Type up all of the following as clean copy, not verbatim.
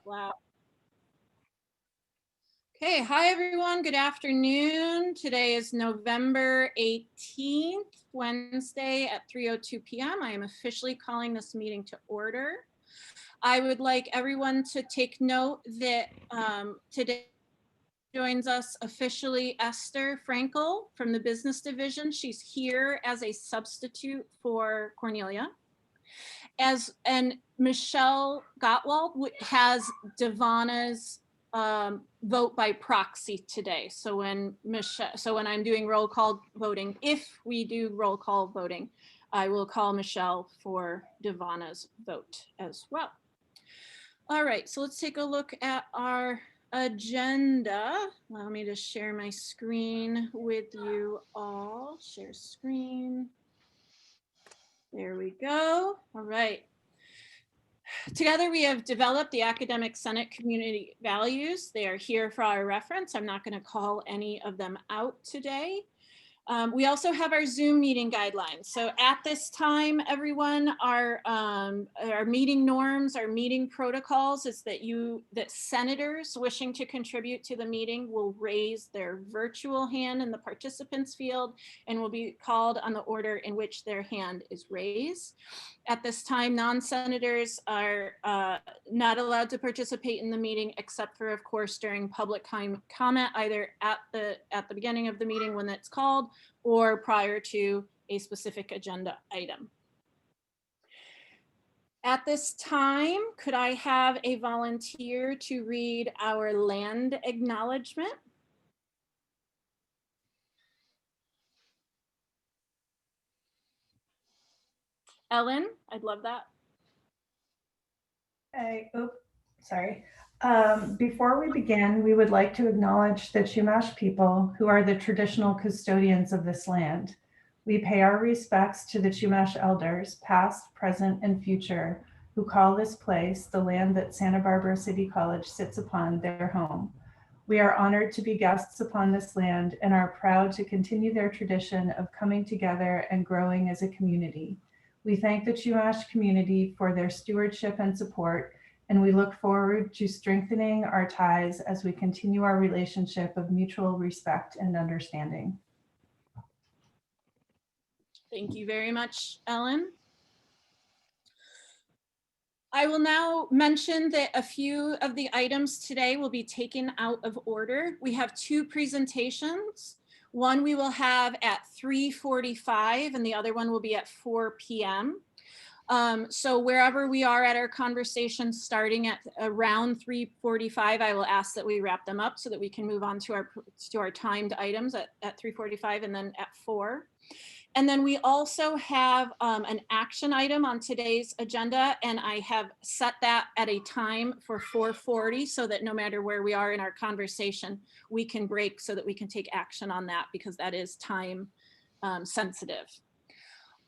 Wow. Okay, hi everyone, good afternoon. Today is November 18th, Wednesday at 3:02 p.m. I am officially calling this meeting to order. I would like everyone to take note that today joins us officially Esther Frankel from the Business Division. She's here as a substitute for Cornelia. And Michelle Gottwald has Devana's vote by proxy today. So when I'm doing roll call voting, if we do roll call voting, I will call Michelle for Devana's vote as well. All right, so let's take a look at our agenda. Allow me to share my screen with you all. Share screen. There we go. All right. Together, we have developed the Academic Senate Community Values. They are here for our reference. I'm not going to call any of them out today. We also have our Zoom meeting guidelines. So at this time, everyone, our meeting norms, our meeting protocols is that senators wishing to contribute to the meeting will raise their virtual hand in the participants field and will be called on the order in which their hand is raised. At this time, non-senators are not allowed to participate in the meeting except for, of course, during public comment, either at the beginning of the meeting when it's called or prior to a specific agenda item. At this time, could I have a volunteer to read our land acknowledgement? Ellen, I'd love that. Sorry. Before we begin, we would like to acknowledge the Chumash people who are the traditional custodians of this land. We pay our respects to the Chumash elders, past, present, and future, who call this place, the land that Santa Barbara City College sits upon, their home. We are honored to be guests upon this land and are proud to continue their tradition of coming together and growing as a community. We thank the Chumash community for their stewardship and support, and we look forward to strengthening our ties as we continue our relationship of mutual respect and understanding. Thank you very much, Ellen. I will now mention that a few of the items today will be taken out of order. We have two presentations. One we will have at 3:45 and the other one will be at 4 p.m. So wherever we are at our conversation starting at around 3:45, I will ask that we wrap them up so that we can move on to our timed items at 3:45 and then at 4. And then we also have an action item on today's agenda, and I have set that at a time for 4:40 so that no matter where we are in our conversation, we can break so that we can take action on that because that is time sensitive.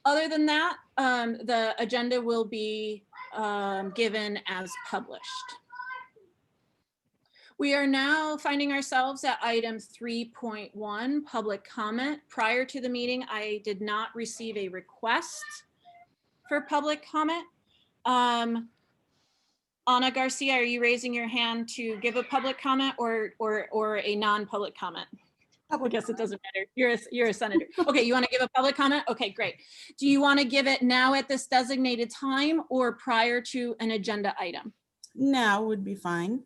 Other than that, the agenda will be given as published. We are now finding ourselves at item 3.1, public comment. Prior to the meeting, I did not receive a request for public comment. Ana Garcia, are you raising your hand to give a public comment or a non-public comment? I guess it doesn't matter. You're a senator. Okay, you want to give a public comment? Okay, great. Do you want to give it now at this designated time or prior to an agenda item? Now would be fine.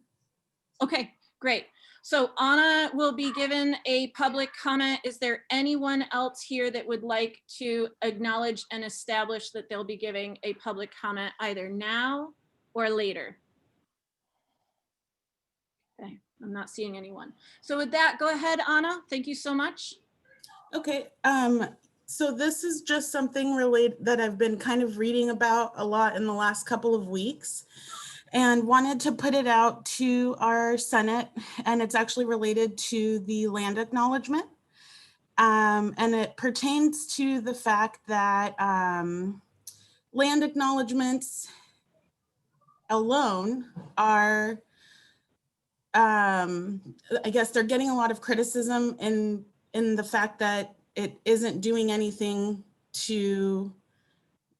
Okay, great. So Ana will be given a public comment. Is there anyone else here that would like to acknowledge and establish that they'll be giving a public comment either now or later? Okay, I'm not seeing anyone. So with that, go ahead, Ana. Thank you so much. Okay, so this is just something related that I've been kind of reading about a lot in the last couple of weeks and wanted to put it out to our Senate, and it's actually related to the land acknowledgement. And it pertains to the fact that land acknowledgements alone are, I guess they're getting a lot of criticism in the fact that it isn't doing anything to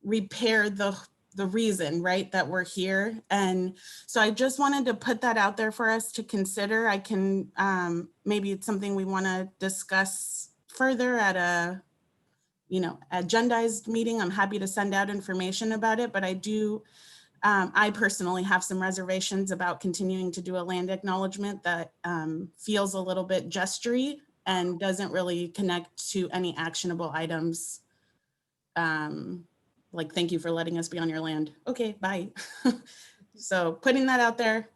repair the the reason, right, that we're here. And so I just wanted to put that out there for us to consider. I can, maybe it's something we want to discuss further at a, agendized meeting. I'm happy to send out information about it, but I personally have some reservations about continuing to do a land acknowledgement that feels a little bit gestury and doesn't really connect to any actionable items. Like, thank you for letting us be on your land. Okay, bye. So putting that out there,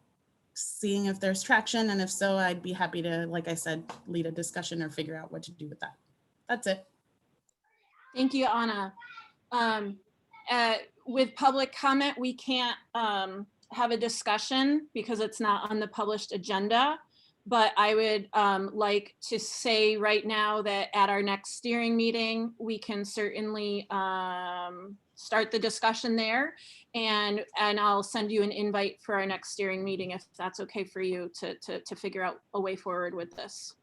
seeing if there's traction, and if so, I'd be happy to, like I said, lead a discussion or figure out what to do with that. That's it. Thank you, Anna. With public comment, we can't have a discussion because it's not on the published agenda. But I would like to say right now that at our next steering meeting, we can certainly start the discussion there. And I'll send you an invite for our next steering meeting if that's okay for you to figure out a way forward with this.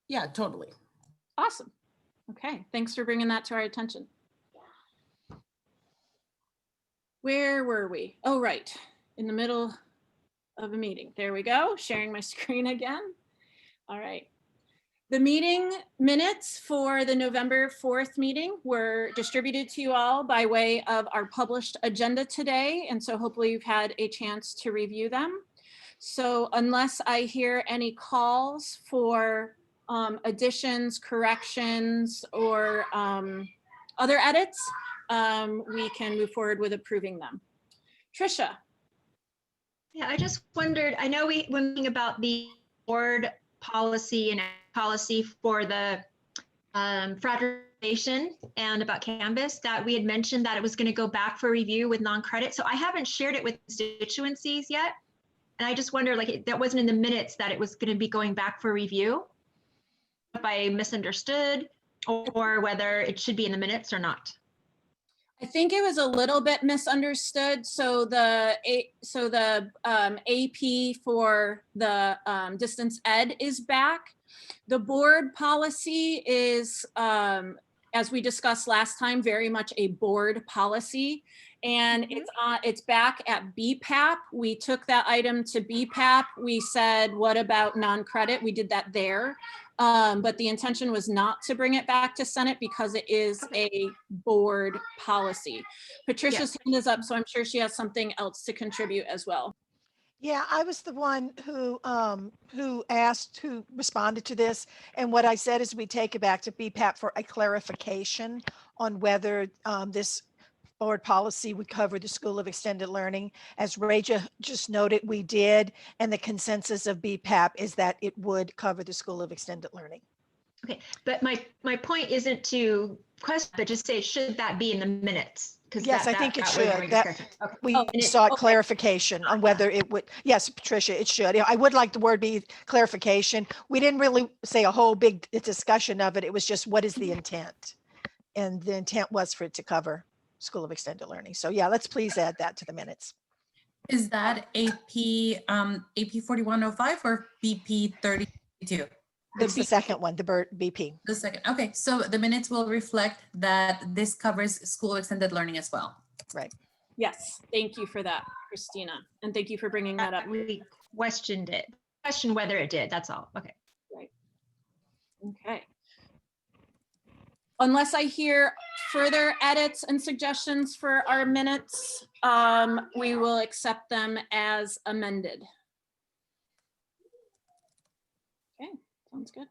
Yeah, totally. Awesome. Okay, thanks for bringing that to our attention. Where were we? Oh, right, in the middle of a meeting. There we go, sharing my screen again. All right. The meeting minutes for the November 4th meeting were distributed to you all by way of our published agenda today. And so hopefully you've had a chance to review them. So unless I hear any calls for additions, corrections, or other edits, we can move forward with approving them. Trisha. Yeah, I just wondered, I know when thinking about the board policy and policy for the fraternization and about Canvas, that we had mentioned that it was going to go back for review with non-credit. So I haven't shared it with constituencies yet. And I just wonder, like, that wasn't in the minutes that it was going to be going back for review. If I misunderstood, or whether it should be in the minutes or not. I think it was a little bit misunderstood. So the AP for the distance ed is back. The board policy is, as we discussed last time, very much a board policy. And it's back at BPAP. We took that item to BPAP. We said, what about non-credit? We did that there. But the intention was not to bring it back to Senate because it is a board policy. Patricia's hand is up, so I'm sure she has something else to contribute as well. Yeah, I was the one who responded to this. And what I said is we take it back to BPAP for a clarification on whether this board policy would cover the School of Extended Learning. As Raja just noted, we did, and the consensus of BPAP is that it would cover the School of Extended Learning. Okay, but my point isn't to question, but just say, should that be in the minutes? Because yes, I think it should. We okay. sought clarification on whether it would. Yes, Patricia, it should. I would like the word be clarification. We didn't really say a whole big discussion of it. It was just, what is the intent? And the intent was for it to cover School of Extended Learning. So yeah, let's please add that to the minutes. Is that AP 4105 or BP 32? That's the second one, the BP. The second. Okay, so the minutes will reflect that this covers School of Extended Learning as well. Right. Yes, thank you for that, Christina. And thank you for bringing that up. We questioned whether it did, that's all. Okay. Right. Okay. Unless I hear further edits and suggestions for our minutes, we will accept them as amended. Okay, sounds good.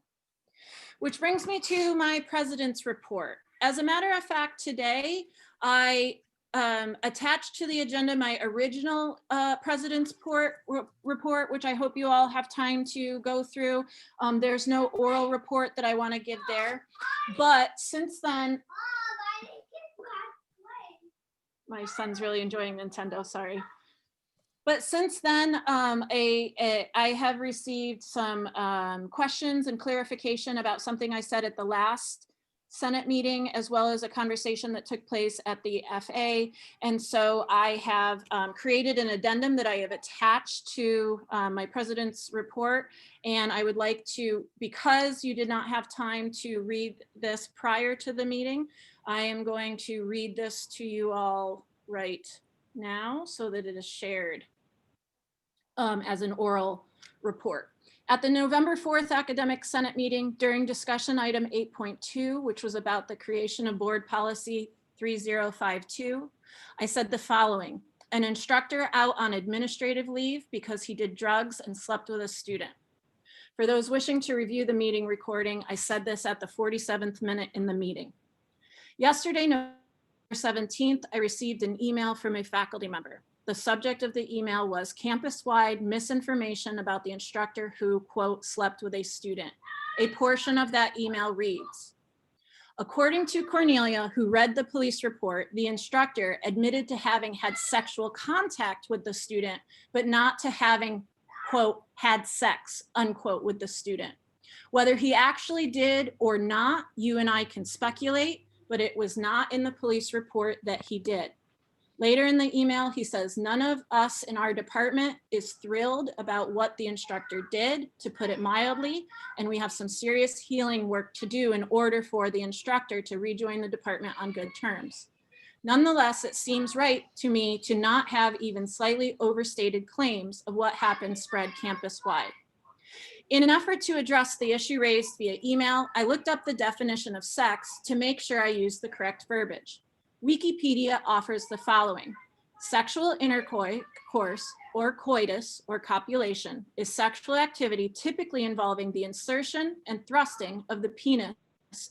Which brings me to my president's report. As a matter of fact, today I attached to the agenda my original president's report, which I hope you all have time to go through. There's no oral report that I want to give there. But since then, my son's really enjoying Nintendo, sorry. But since then, I have received some questions and clarification about something I said at the last Senate meeting, as well as a conversation that took place at the FA. And so I have created an addendum that I have attached to my president's report. And I would like to, because you did not have time to read this prior to the meeting, I am going to read this to you all right now so that it is shared as an oral report. At the November 4th Academic Senate meeting, during discussion item 8.2, which was about the creation of board policy 3052, I said the following: an instructor out on administrative leave because he did drugs and slept with a student. For those wishing to review the meeting recording, I said this at the 47th minute in the meeting. Yesterday, November 17th, I received an email from a faculty member. The subject of the email was campus-wide misinformation about the instructor who, quote, slept with a student. A portion of that email reads, according to Cornelia, who read the police report, the instructor admitted to having had sexual contact with the student, but not to having, quote, had sex, unquote, with the student. Whether he actually did or not, you and I can speculate, but it was not in the police report that he did. Later in the email, he says, none of us in our department is thrilled about what the instructor did, to put it mildly, and we have some serious healing work to do in order for the instructor to rejoin the department on good terms. Nonetheless, it seems right to me to not have even slightly overstated claims of what happened spread campus-wide. In an effort to address the issue raised via email, I looked up the definition of sex to make sure I used the correct verbiage. Wikipedia offers the following: sexual intercourse or coitus or copulation is sexual activity typically involving the insertion and thrusting of the penis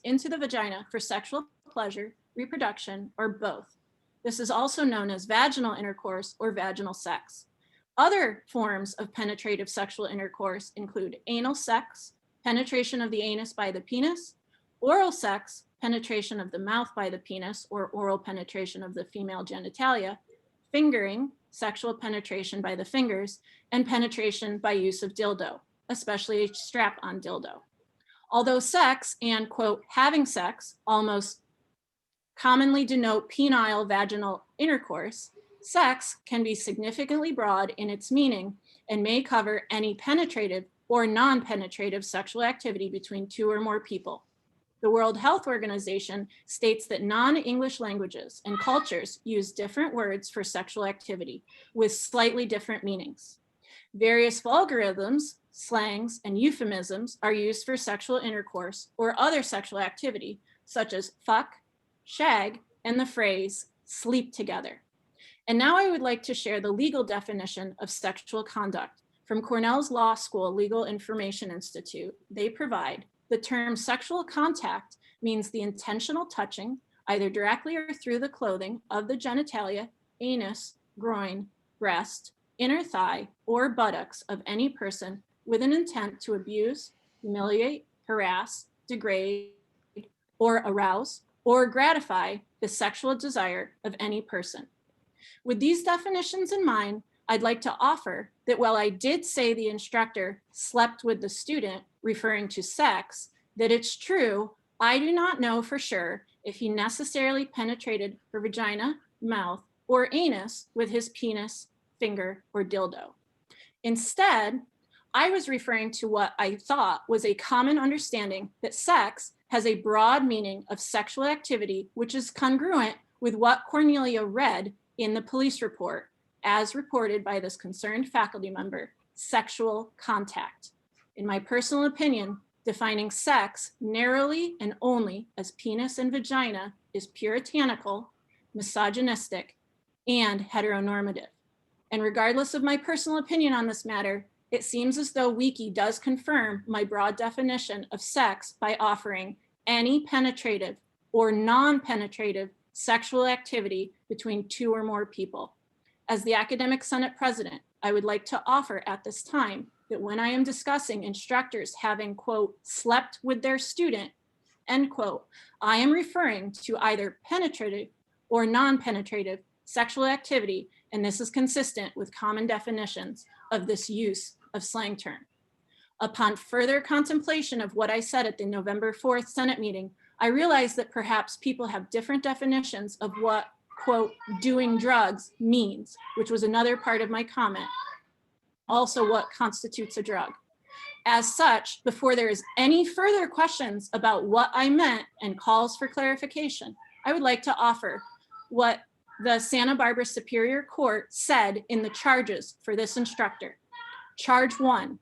into the vagina for sexual pleasure, reproduction, or both. This is also known as vaginal intercourse or vaginal sex. Other forms of penetrative sexual intercourse include anal sex, penetration of the anus by the penis, oral sex, penetration of the mouth by the penis or oral penetration of the female genitalia, fingering, sexual penetration by the fingers, and penetration by use of dildo, especially a strap-on dildo. Although sex and, quote, having sex almost commonly denote penile vaginal intercourse, sex can be significantly broad in its meaning and may cover any penetrative or non-penetrative sexual activity between two or more people. The World Health Organization states that non-English languages and cultures use different words for sexual activity with slightly different meanings. Various vulgarisms, slangs, and euphemisms are used for sexual intercourse or other sexual activity, such as fuck, shag, and the phrase sleep together. And now I would like to share the legal definition of sexual conduct from Cornell's Law School Legal Information Institute. They provide: the term sexual contact means the intentional touching, either directly or through the clothing, of the genitalia, anus, groin, breast, inner thigh, or buttocks of any person with an intent to abuse, humiliate, harass, degrade, or arouse, or gratify the sexual desire of any person. With these definitions in mind, I'd like to offer that while I did say the instructor slept with the student, referring to sex, that it's true, I do not know for sure if he necessarily penetrated her vagina, mouth, or anus with his penis, finger, or dildo. Instead, I was referring to what I thought was a common understanding that sex has a broad meaning of sexual activity, which is congruent with what Cornelia read in the police report, as reported by this concerned faculty member: sexual contact. In my personal opinion, defining sex narrowly and only as penis and vagina is puritanical, misogynistic, and heteronormative. And regardless of my personal opinion on this matter, it seems as though Wiki does confirm my broad definition of sex by offering any penetrative or non-penetrative sexual activity between two or more people. As the Academic Senate President, I would like to offer at this time that when I am discussing instructors having, quote, slept with their student, end quote, I am referring to either penetrative or non-penetrative sexual activity, and this is consistent with common definitions of this use of slang term. Upon further contemplation of what I said at the November 4th Senate meeting, I realized that perhaps people have different definitions of what, quote, doing drugs means, which was another part of my comment. Also, what constitutes a drug. As such, before there is any further questions about what I meant and calls for clarification, I would like to offer what the Santa Barbara Superior Court said in the charges for this instructor. Charge 1,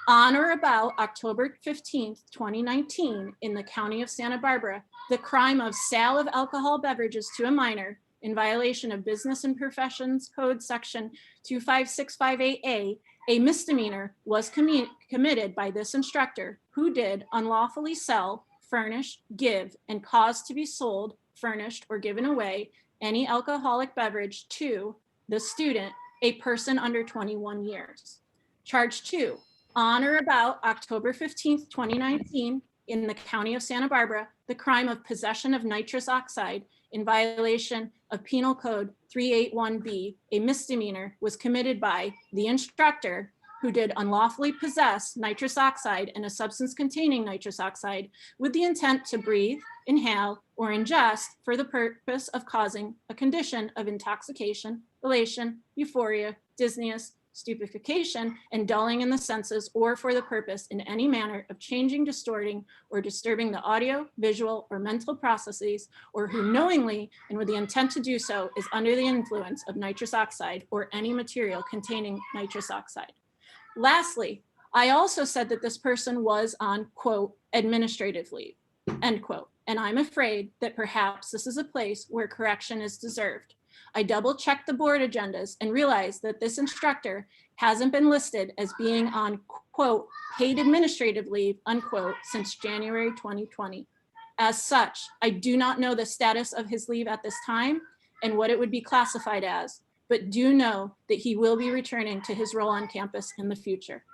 on or about October 15th, 2019, in the county of Santa Barbara, the crime of sale of alcohol beverages to a minor in violation of Business and Professions Code Section 25658A, a misdemeanor was committed by this instructor who did unlawfully sell, furnish, give, and cause to be sold, furnished, or given away any alcoholic beverage to the student, a person under 21 years. Charge 2, on or about October 15th, 2019, in the county of Santa Barbara, the crime of possession of nitrous oxide in violation of Penal Code 381B, a misdemeanor, was committed by the instructor who did unlawfully possess nitrous oxide and a substance containing nitrous oxide with the intent to breathe, inhale, or ingest for the purpose of causing a condition of intoxication, elation, euphoria, dizziness, stupefaction, and dulling in the senses, or for the purpose in any manner of changing, distorting, or disturbing the audio, visual, or mental processes, or who knowingly and with the intent to do so is under the influence of nitrous oxide or any material containing nitrous oxide. Lastly, I also said that this person was on, quote, administrative leave, end quote, and I'm afraid that perhaps this is a place where correction is deserved. I double checked the board agendas and realized that this instructor hasn't been listed as being on, quote, paid administrative leave, unquote, since January 2020. As such, I do not know the status of his leave at this time and what it would be classified as, but do know that he will be returning to his role on campus in the future.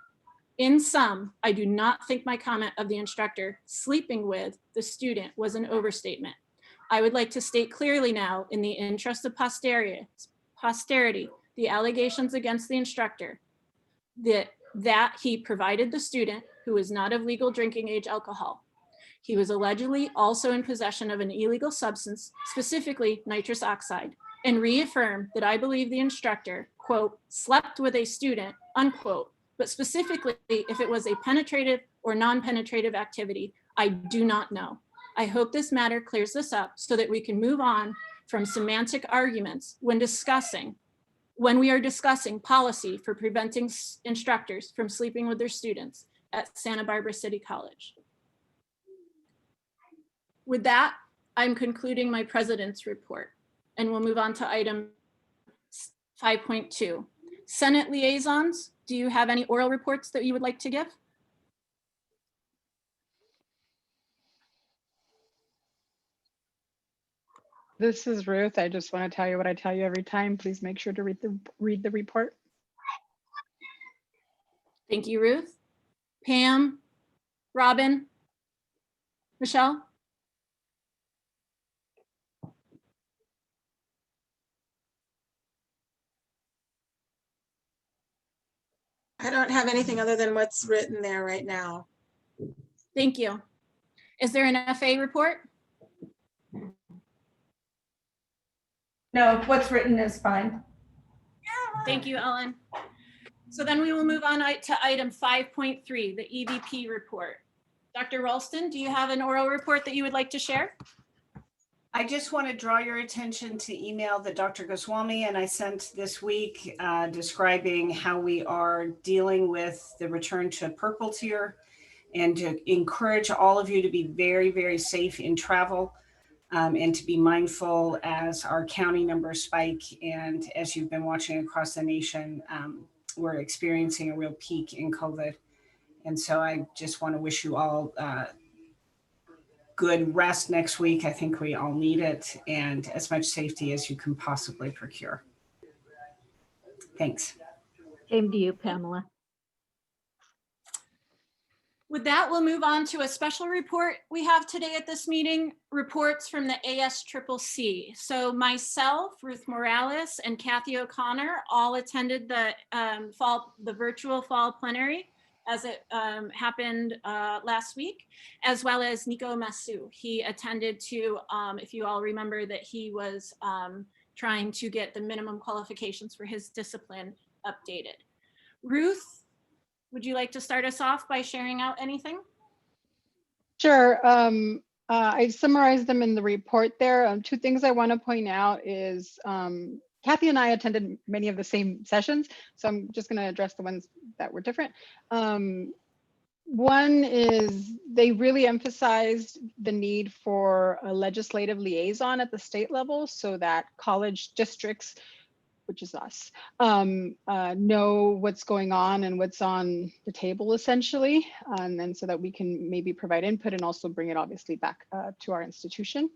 In sum, I do not think my comment of the instructor sleeping with the student was an overstatement. I would like to state clearly now, in the interest of posterity, the allegations against the instructor that he provided the student, who is not of legal drinking age, alcohol. He was allegedly also in possession of an illegal substance, specifically nitrous oxide, and reaffirmed that I believe the instructor, quote, slept with a student, unquote, but specifically if it was a penetrative or non-penetrative activity, I do not know. I hope this matter clears this up so that we can move on from semantic arguments when we are discussing policy for preventing instructors from sleeping with their students at Santa Barbara City College. With that, I'm concluding my president's report, and we'll move on to item 5.2. Senate liaisons, do you have any oral reports that you would like to give? This is Ruth. I just want to tell you what I tell you every time. Please make sure to read the report. Thank you, Ruth. Pam, Robin, Michelle? I don't have anything other than what's written there right now. Thank you. Is there an FA report? No, what's written is fine. Thank you, Ellen. So then we will move on to item 5.3, the EVP report. Dr. Ralston, do you have an oral report that you would like to share? I just want to draw your attention to email that Dr. Goswami and I sent this week describing how we are dealing with the return to purple tier and to encourage all of you to be very, very safe in travel and to be mindful as our county numbers spike. And as you've been watching across the nation, we're experiencing a real peak in COVID. And so I just want to wish you all good rest next week. I think we all need it, and as much safety as you can possibly procure. Thanks. Same to you, Pamela. With that, we'll move on to a special report we have today at this meeting, reports from the ASCCC. So myself, Ruth Morales, and Kathy O'Connor all attended the virtual fall plenary as it happened last week, as well as Nico Masu. He attended to, if you all remember, that he was trying to get the minimum qualifications for his discipline updated. Ruth, would you like to start us off by sharing out anything? Sure. I summarized them in the report there. Two things I want to point out is Kathy and I attended many of the same sessions, so I'm just going to address the ones that were different. One is they really emphasized the need for a legislative liaison at the state level so that college districts, which is us, know what's going on and what's on the table essentially, and so that we can maybe provide input and also bring it obviously back to our institution.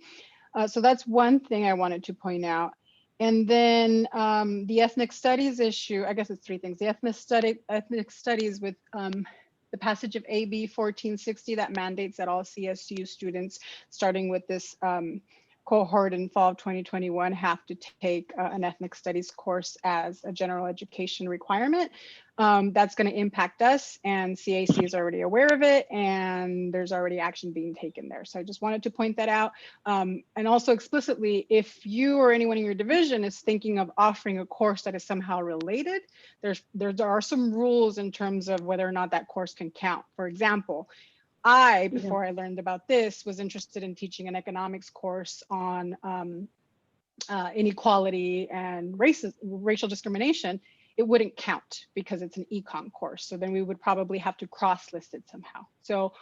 So that's one thing I wanted to point out. And then the ethnic studies issue, I guess it's three things. The ethnic studies with the passage of AB 1460 that mandates that all CSU students, starting with this cohort in fall of 2021, have to take an ethnic studies course as a general education requirement. That's going to impact us, and CAC is already aware of it, and there's already action being taken there. So I just wanted to point that out. And also explicitly, if you or anyone in your division is thinking of offering a course that is somehow related, there are some rules in terms of whether or not that course can count. For example, before I learned about this, was interested in teaching an economics course on inequality and racial discrimination. It wouldn't count because it's an econ course. So then we would probably have to cross-list it somehow. So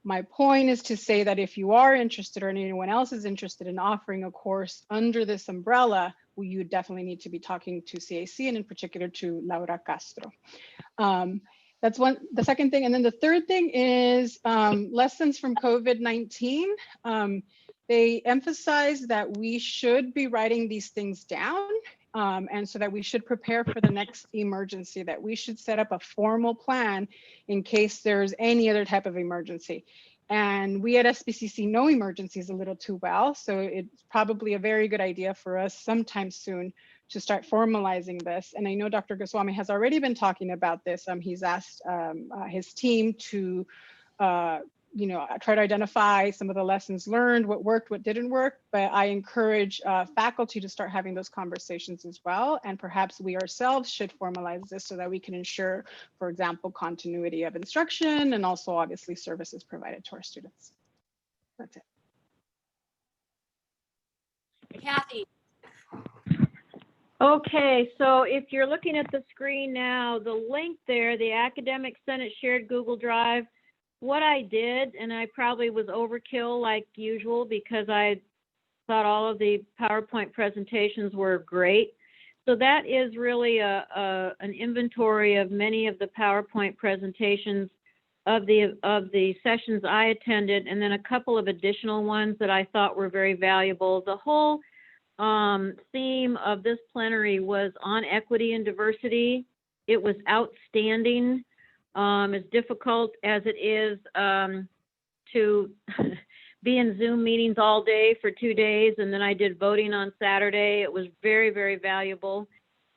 my point is to say that if you are interested or anyone else is interested in offering a course under this umbrella, you definitely need to be talking to CAC and in particular to Laura Castro. That's one, the second thing. And then the third thing is lessons from COVID-19. They emphasize that we should be writing these things down. And so that we should prepare for the next emergency, that we should set up a formal plan in case there's any other type of emergency. And we at SBCC know emergencies a little too well. So it's probably a very good idea for us sometime soon to start formalizing this. And I know Dr. Goswami has already been talking about this. He's asked his team to try to identify some of the lessons learned, what worked, what didn't work, but I encourage faculty to start having those conversations as well. And perhaps we ourselves should formalize this so that we can ensure, for example, continuity of instruction and also obviously services provided to our students. That's it. Kathy. Okay, so if you're looking at the screen now, the link there, the Academic Senate Shared Google Drive, what I did, and I probably was overkill like usual because I thought all of the PowerPoint presentations were great. So that is really an inventory of many of the PowerPoint presentations of the sessions I attended, and then a couple of additional ones that I thought were very valuable. The whole theme of this plenary was on equity and diversity. It was outstanding. As difficult as it is to be in Zoom meetings all day for 2 days, and then I did voting on Saturday. It was very, very valuable.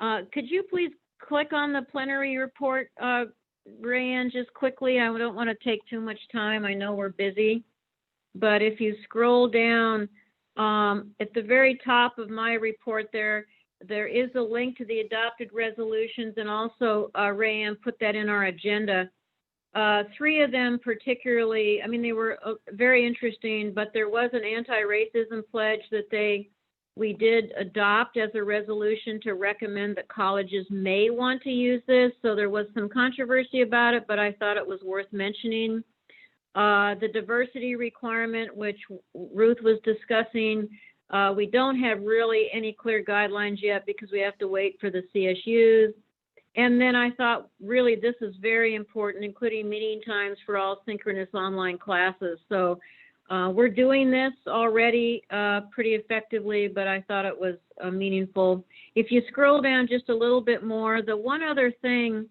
Could you please click on the plenary report, Rayanne, just quickly? I don't want to take too much time. I know we're busy, but if you scroll down at the very top of my report there is a link to the adopted resolutions, and also Rayanne put that in our agenda. 3 of them particularly, I mean, they were very interesting, but there was an anti-racism pledge that we did adopt as a resolution to recommend that colleges may want to use this. So there was some controversy about it, but I thought it was worth mentioning. The diversity requirement, which Ruth was discussing, we don't have really any clear guidelines yet because we have to wait for the CSUs. And then I thought really this is very important, including meeting times for all synchronous online classes. So we're doing this already pretty effectively, but I thought it was meaningful. If you scroll down just a little bit more, the one other thing,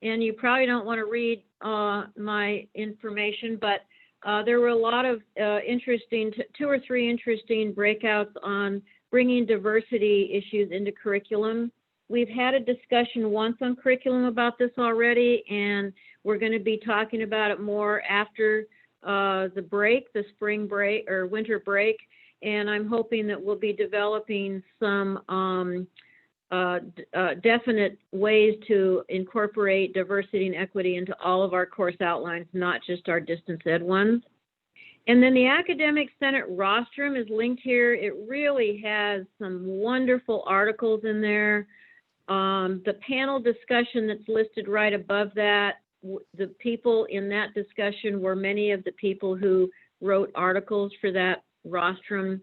and you probably don't want to read my information, but there were a lot of interesting, 2 or 3 interesting breakouts on bringing diversity issues into curriculum. We've had a discussion once on curriculum about this already, and we're going to be talking about it more after the break, the spring break or winter break. And I'm hoping that we'll be developing some definite ways to incorporate diversity and equity into all of our course outlines, not just our distance ed ones. And then the Academic Senate rostrum is linked here. It really has some wonderful articles in there. The panel discussion that's listed right above that, the people in that discussion were many of the people who wrote articles for that rostrum.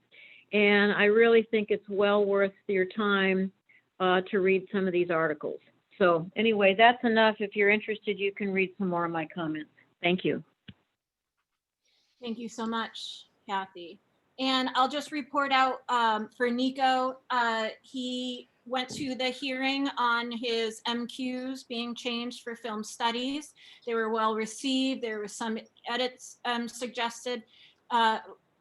And I really think it's well worth your time to read some of these articles. So anyway, that's enough. If you're interested, you can read some more of my comments. Thank you. Thank you so much, Kathy. And I'll just report out for Nico. He went to the hearing on his MQs being changed for film studies. They were well received. There were some edits suggested.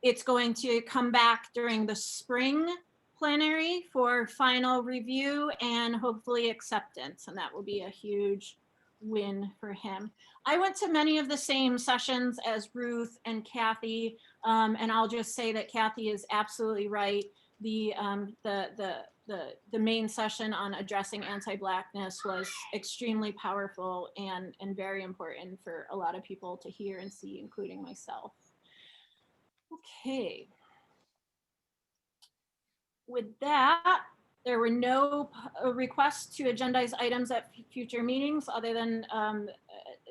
It's going to come back during the spring plenary for final review and hopefully acceptance. And that will be a huge win for him. I went to many of the same sessions as Ruth and Kathy, and I'll just say that Kathy is absolutely right. The main session on addressing anti-Blackness was extremely powerful and very important for a lot of people to hear and see, including myself. Okay. With that, there were no requests to agendize items at future meetings other than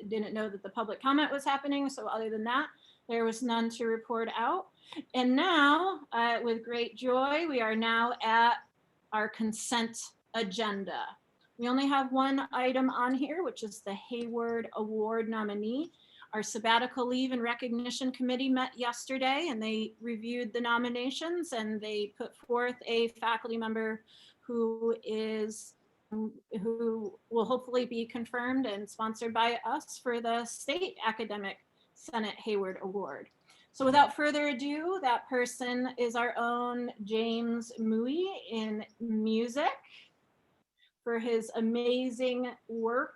didn't know that the public comment was happening. So other than that, there was none to report out. And now, with great joy, we are now at our consent agenda. We only have one item on here, which is the Hayward Award nominee. Our sabbatical leave and recognition committee met yesterday and they reviewed the nominations and they put forth a faculty member who will hopefully be confirmed and sponsored by us for the State Academic Senate Hayward Award. So without further ado, that person is our own James Mui in music for his amazing work.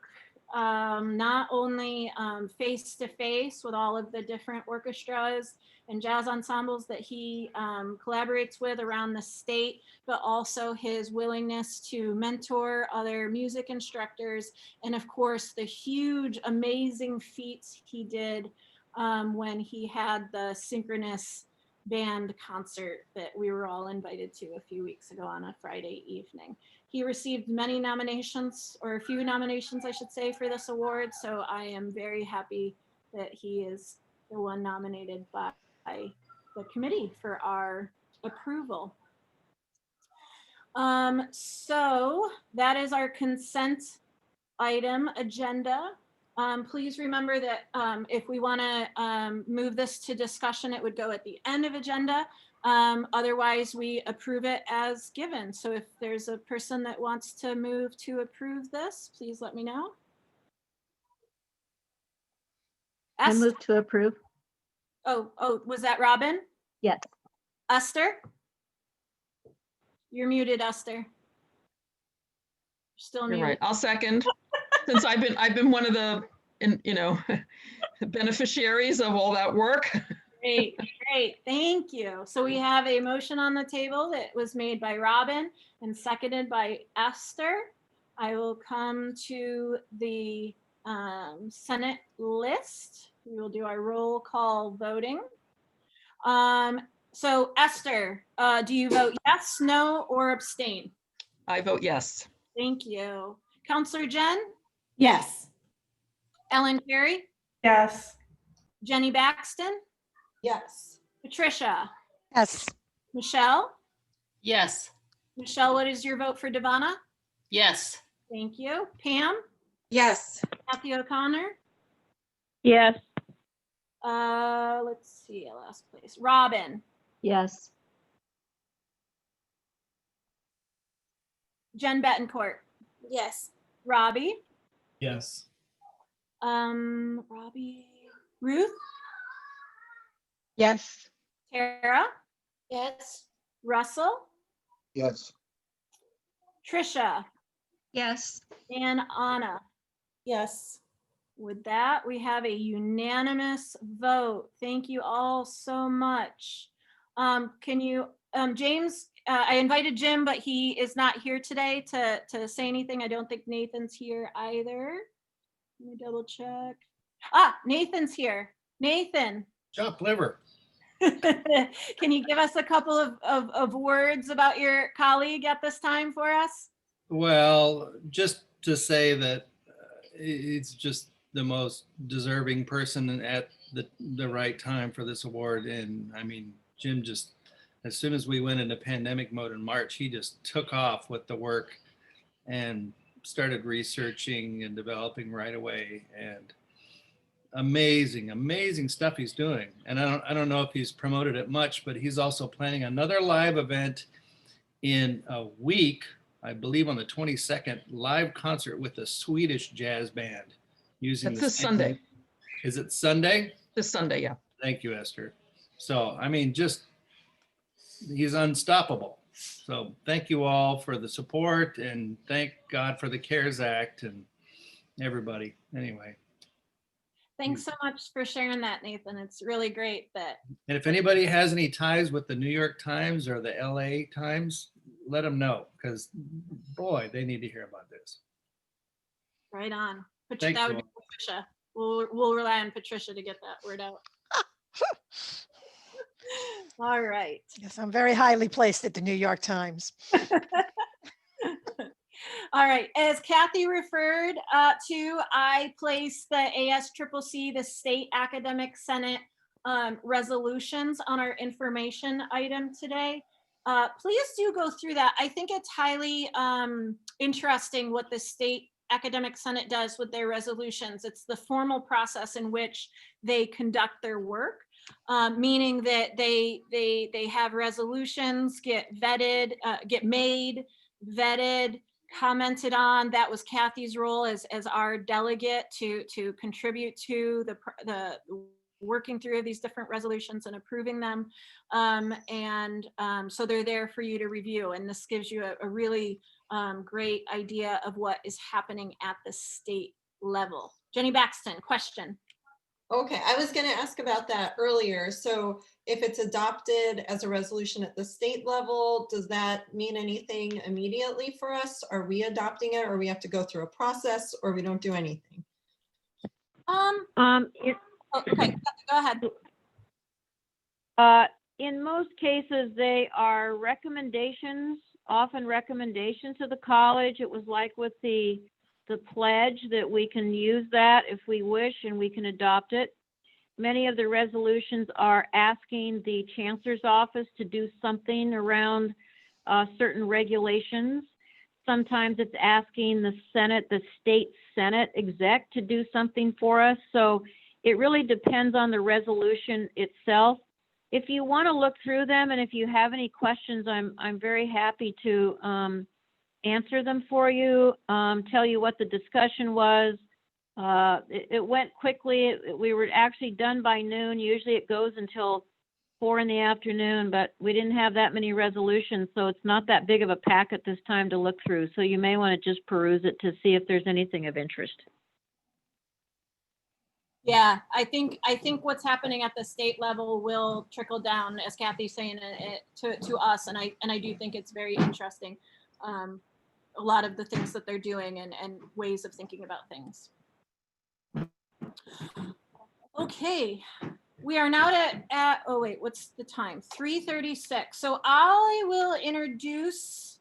Not only face-to-face with all of the different orchestras and jazz ensembles that he collaborates with around the state, but also his willingness to mentor other music instructors. And of course, the huge, amazing feats he did when he had the synchronous band concert that we were all invited to a few weeks ago on a Friday evening. He received many nominations, or a few nominations, I should say, for this award. So I am very happy that he is the one nominated by the committee for our approval. So that is our consent item agenda. Please remember that if we want to move this to discussion, it would go at the end of agenda. Otherwise, we approve it as given. So if there's a person that wants to move to approve this, please let me know. I move to approve. Oh, was that Robin? Yes. Esther? You're muted, Esther. You're still You're muted. right. I'll second. Since I've been one of the, beneficiaries of all that work. Great, great, thank you. So we have a motion on the table that was made by Robin and seconded by Esther. I will come to the Senate list. We will do our roll call voting. So Esther, do you vote yes, no, or abstain? I vote yes. Thank you. Counselor Jen? Yes. Ellen Carey? Yes. Jenny Baxton? Yes. Patricia? Yes. Michelle? Yes. Michelle, what is your vote for Devana? Yes. Thank you. Pam? Yes. Kathy O'Connor? Yes. Let's see, last place. Robin? Yes. Jen Betancourt? Yes. Robbie? Yes. Robbie? Ruth? Yes. Tara? Yes. Russell? Yes. Trisha? Yes. And Anna? Yes. With that, we have a unanimous vote. Thank you all so much. Can you, James, I invited Jim, but he is not here today to say anything. I don't think Nathan's here either. Let me double check. Ah, Nathan's here. Nathan. Chopped liver. Can you give us a couple of words about your colleague at this time for us? Well, just to say that he's just the most deserving person at the right time for this award. And I mean, Jim just, as soon as we went into pandemic mode in March, he just took off with the work and started researching and developing right away. And amazing stuff he's doing. And I don't know if he's promoted it much, but he's also planning another live event in a week, I believe on the 22nd, live concert with a Swedish jazz band using That's the this same- Sunday. Is it Sunday? This Sunday, yeah. Thank you, Esther. So, I mean, just, he's unstoppable. So thank you all for the support, and thank God for the CARES Act and everybody. Anyway. Thanks so much for sharing that, Nathan. It's really great that. And if anybody has any ties with the New York Times or the LA Times, let them know, because boy, they need to hear about this. Right on. Thank That you would be all. Patricia. We'll rely on Patricia to get that word out. All right. Yes, I'm very highly placed at the New York Times. All right. As Kathy referred to, I placed the ASCCC, the State Academic Senate resolutions on our information item today. Please do go through that. I think it's highly interesting what the State Academic Senate does with their resolutions. It's the formal process in which they conduct their work, meaning that they have resolutions get vetted, get made, vetted, commented on. That was Kathy's role as our delegate to contribute to the working through these different resolutions and approving them. So they're there for you to review. And this gives you a really great idea of what is happening at the state level. Jenny Baxton, question. Okay, I was going to ask about that earlier. So if it's adopted as a resolution at the state level, does that mean anything immediately for us? Are we adopting it, or we have to go through a process, or we don't do anything? Okay, go ahead. In most cases, they are recommendations, often recommendations to the college. It was like with the pledge that we can use that if we wish, and we can adopt it. Many of the resolutions are asking the chancellor's office to do something around certain regulations. Sometimes it's asking the Senate, the state Senate exec to do something for us. So it really depends on the resolution itself. If you want to look through them, and if you have any questions, I'm very happy to answer them for you, tell you what the discussion was. It went quickly. We were actually done by noon. Usually it goes until 4 in the afternoon, but we didn't have that many resolutions, so it's not that big of a packet this time to look through. So you may want to just peruse it to see if there's anything of interest. Yeah, I think what's happening at the state level will trickle down, as Kathy's saying, to us, and I do think it's very interesting. A lot of the things that they're doing and ways of thinking about things. Okay, we are now at oh wait, what's the time? 3:36. So I will introduce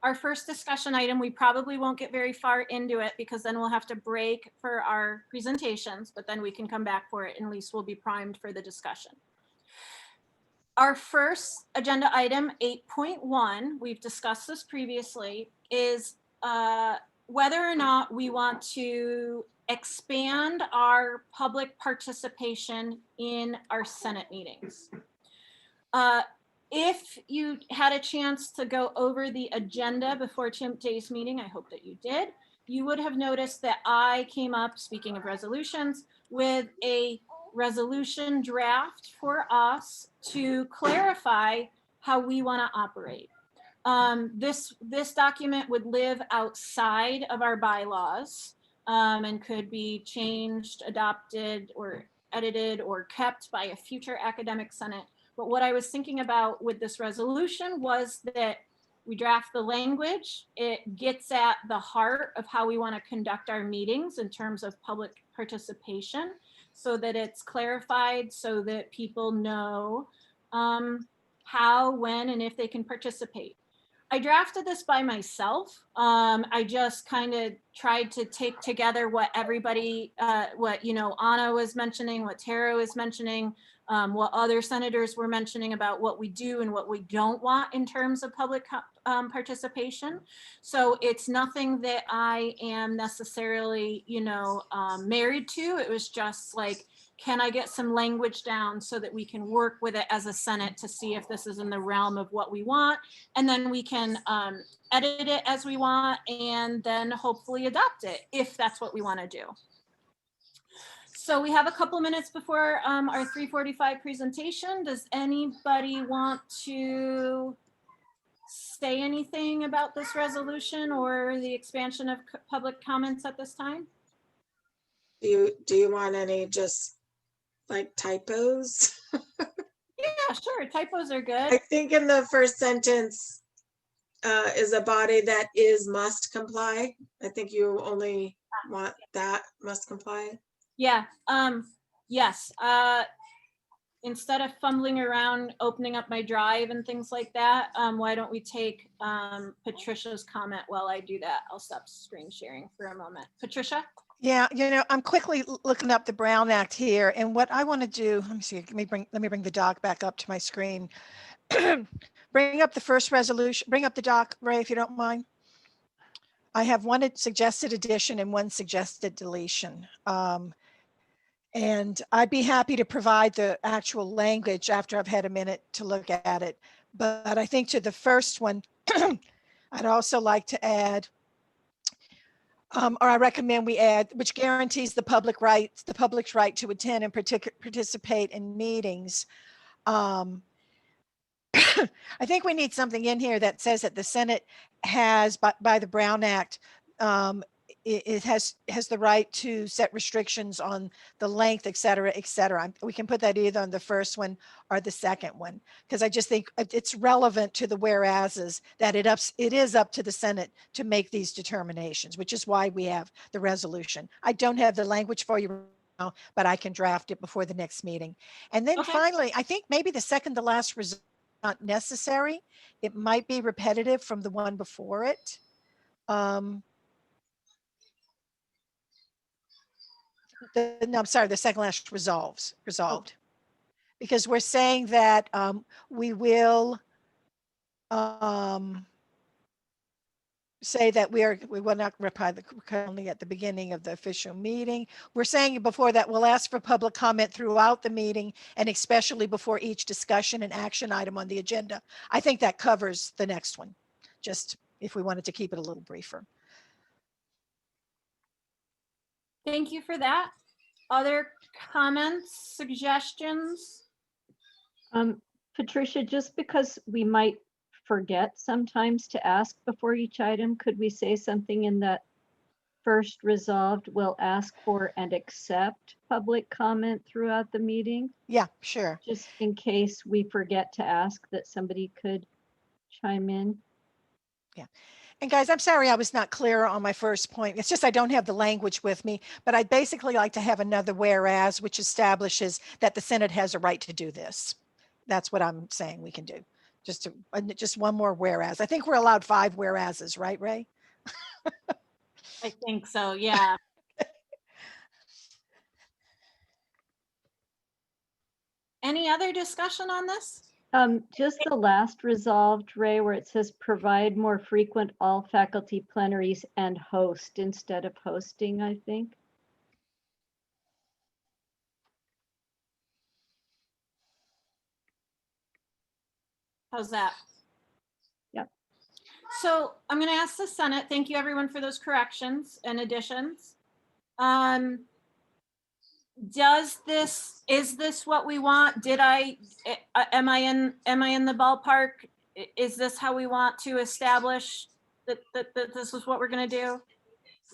our first discussion item. We probably won't get very far into it because then we'll have to break for our presentations, but then we can come back for it, and at least we'll be primed for the discussion. Our first agenda item, 8.1, we've discussed this previously, is whether or not we want to expand our public participation in our Senate meetings. If you had a chance to go over the agenda before today's meeting, I hope that you did, you would have noticed that I came up, speaking of resolutions, with a resolution draft for us to clarify how we want to operate. This document would live outside of our bylaws and could be changed, adopted, or edited, or kept by a future academic senate. But what I was thinking about with this resolution was that We draft the language. It gets at the heart of how we want to conduct our meetings in terms of public participation, so that it's clarified, so that people know how, when, and if they can participate. I drafted this by myself. I just kind of tried to take together what everybody, what, you know, Anna was mentioning, what Tara was mentioning, what other senators were mentioning about what we do and what we don't want in terms of public participation. So it's nothing that I am necessarily, you know, married to. It was just like, can I get some language down so that we can work with it as a Senate to see if this is in the realm of what we want? And then we can edit it as we want and then hopefully adopt it if that's what we want to do. So we have a couple minutes before our 3:45 presentation. Does anybody want to say anything about this resolution or the expansion of public comments at this time? Do you want any just like typos? Yeah, sure. Typos are good. I think in the first sentence is a body that is must comply. I think you only want that must comply. Yeah. Yes. Instead of fumbling around opening up my drive and things like that, why don't we take Patricia's comment while I do that? I'll stop screen sharing for a moment. Patricia? Yeah, you know, I'm quickly looking up the Brown Act here, and what I want to do, let me see, let me bring the doc back up to my screen. Bring up the first resolution, bring up the doc, Ray, if you don't mind. I have one suggested addition and one suggested deletion. And I'd be happy to provide the actual language after I've had a minute to look at it. But I think to the first one, I'd also like to add, or I recommend we add, which guarantees the public's right to attend and participate in meetings. I think we need something in here that says that the Senate has, by the Brown Act, it has the right to set restrictions on the length, et cetera, et cetera. We can put that either on the first one or the second one, because I just think it's relevant to the whereases that it is up to the Senate to make these determinations, which is why we have the resolution. I don't have the language for you now, but I can draft it before the next meeting. And then finally, I think maybe the second to last result is not necessary. It might be repetitive from the one before it. No, I'm sorry, the second last resolved. Because we're saying that we will say that we will not reply only at the beginning of the official meeting. We're saying before that we'll ask for public comment throughout the meeting and especially before each discussion and action item on the agenda. I think that covers the next one, just if we wanted to keep it a little briefer. Thank you for that. Other comments, suggestions? Patricia, just because we might forget sometimes to ask before each item, could we say something in that first resolved, we'll ask for and accept public comment throughout the meeting? Yeah, sure. Just in case we forget to ask, that somebody could chime in. Yeah. And guys, I'm sorry I was not clear on my first point. It's just I don't have the language with me, but I'd basically like to have another whereas, which establishes that the Senate has a right to do this. That's what I'm saying we can do. Just one more whereas. I think we're allowed 5 whereases, right, Ray? I think so, yeah. Any other discussion on this? Just the last resolved, Ray, where it says provide more frequent all faculty plenaries and host instead of hosting, I think. How's that? Yep. So I'm going to ask the Senate. Thank you everyone for those corrections and additions. Is this what we want? Am I in the ballpark? Is this how we want to establish that this is what we're going to do?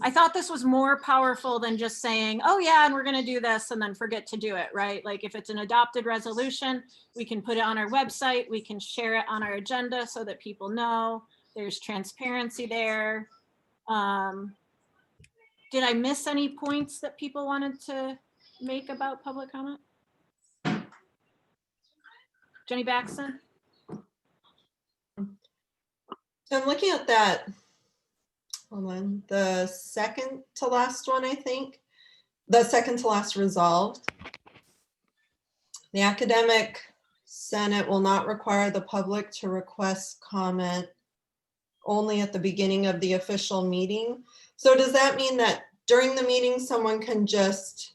I thought this was more powerful than just saying, oh yeah, and we're going to do this and then forget to do it, right? Like if it's an adopted resolution, we can put it on our website, we can share it on our agenda so that people know. There's transparency there. Did I miss any points that people wanted to make about public comment? Jenny Baxton? So I'm looking at that, hold on, the second to last one, I think. The second to last resolved. The academic senate will not require the public to request comment only at the beginning of the official meeting. So does that mean that during the meeting, someone can just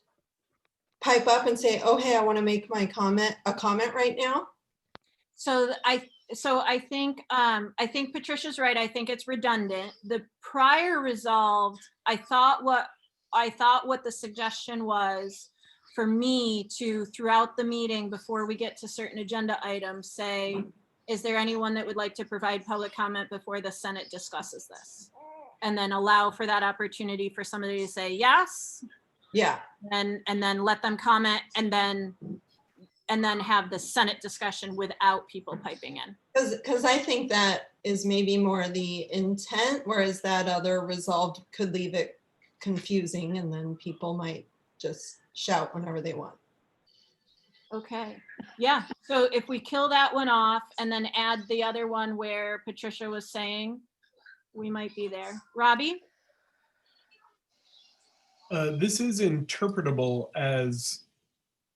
pipe up and say, oh, hey, I want to make my comment, a comment right now? So I think Patricia's right. I think it's redundant. The prior resolved, I thought what the suggestion was for me to, throughout the meeting, before we get to certain agenda items, say, is there anyone that would like to provide public comment before the Senate discusses this? And then allow for that opportunity for somebody to say yes. Yeah. And then let them comment, and then have the Senate discussion without people piping in. Because I think that is maybe more the intent, whereas that other resolved could leave it confusing, and then people might just shout whenever they want. Okay, yeah, so if we kill that one off and then add the other one where Patricia was saying, we might be there. Robbie? This is interpretable as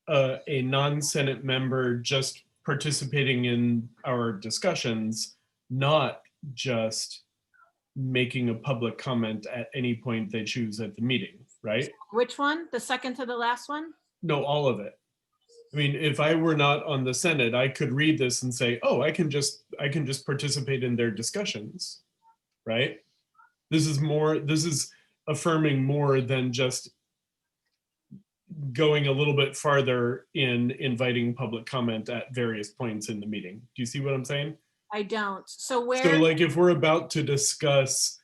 a non-Senate member just participating in our discussions, not just making a public comment at any point they choose at the meeting, right? Which one? The second to the last one? No, all of it. I mean, if I were not on the Senate, I could read this and say, oh, I can just participate in their discussions, right? This is affirming more than just going a little bit farther in inviting public comment at various points in the meeting. Do you see what I'm saying? I don't. So where? So like if we're about to discuss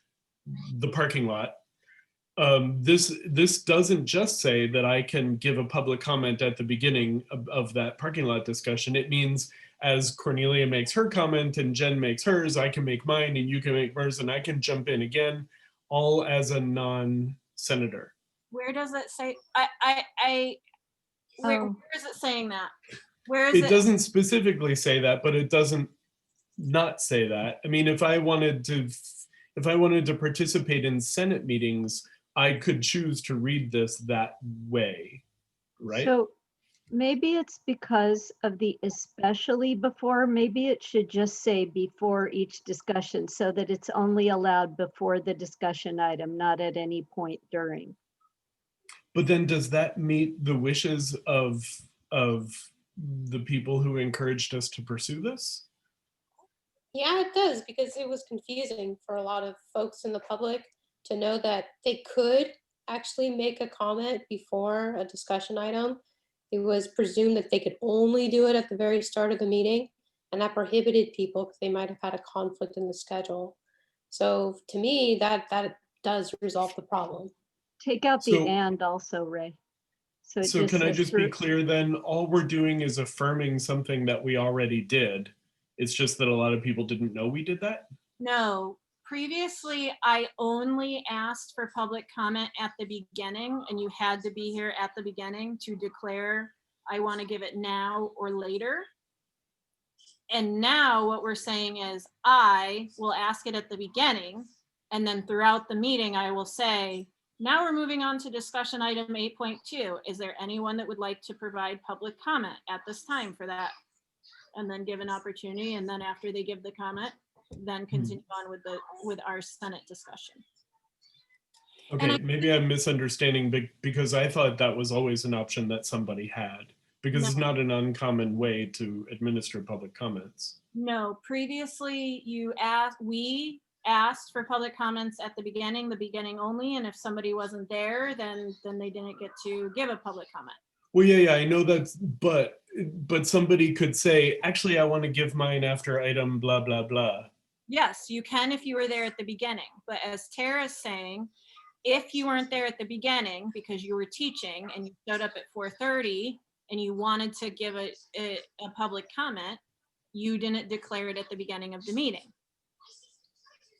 the parking lot, this doesn't just say that I can give a public comment at the beginning of that parking lot discussion. It means as Cornelia makes her comment and Jen makes hers, I can make mine and you can make yours and I can jump in again, all as a non-senator. Where does it say? Where is it saying that? Where is it? It doesn't specifically say that, but it doesn't not say that. I mean, if I wanted to participate in Senate meetings, I could choose to read this that way, right? So maybe it's because of the especially before, maybe it should just say before each discussion so that it's only allowed before the discussion item, not at any point during. But then does that meet the wishes of the people who encouraged us to pursue this? Yeah, it does, because it was confusing for a lot of folks in the public to know that they could actually make a comment before a discussion item. It was presumed that they could only do it at the very start of the meeting, and that prohibited people because they might have had a conflict in the schedule. So to me, that does resolve the problem. Take out the and also, Ray. So can I just be clear then? All we're doing is affirming something that we already did. It's just that a lot of people didn't know we did that? No, previously I only asked for public comment at the beginning, and you had to be here at the beginning to declare, I want to give it now or later. And now what we're saying is I will ask it at the beginning, and then throughout the meeting, I will say, now we're moving on to discussion item 8.2. Is there anyone that would like to provide public comment at this time for that? And then give an opportunity, and then after they give the comment, then continue on with our Senate discussion. Okay, maybe I'm misunderstanding because I thought that was always an option that somebody had, because it's not an uncommon way to administer public comments. No, previously we asked for public comments at the beginning only, and if somebody wasn't there, then they didn't get to give a public comment. Well, yeah, I know that, but somebody could say, actually, I want to give mine after item blah, blah, blah. Yes, you can if you were there at the beginning. But as Tara's saying, if you weren't there at the beginning because you were teaching and you showed up at 4:30 and you wanted to give a public comment, you didn't declare it at the beginning of the meeting.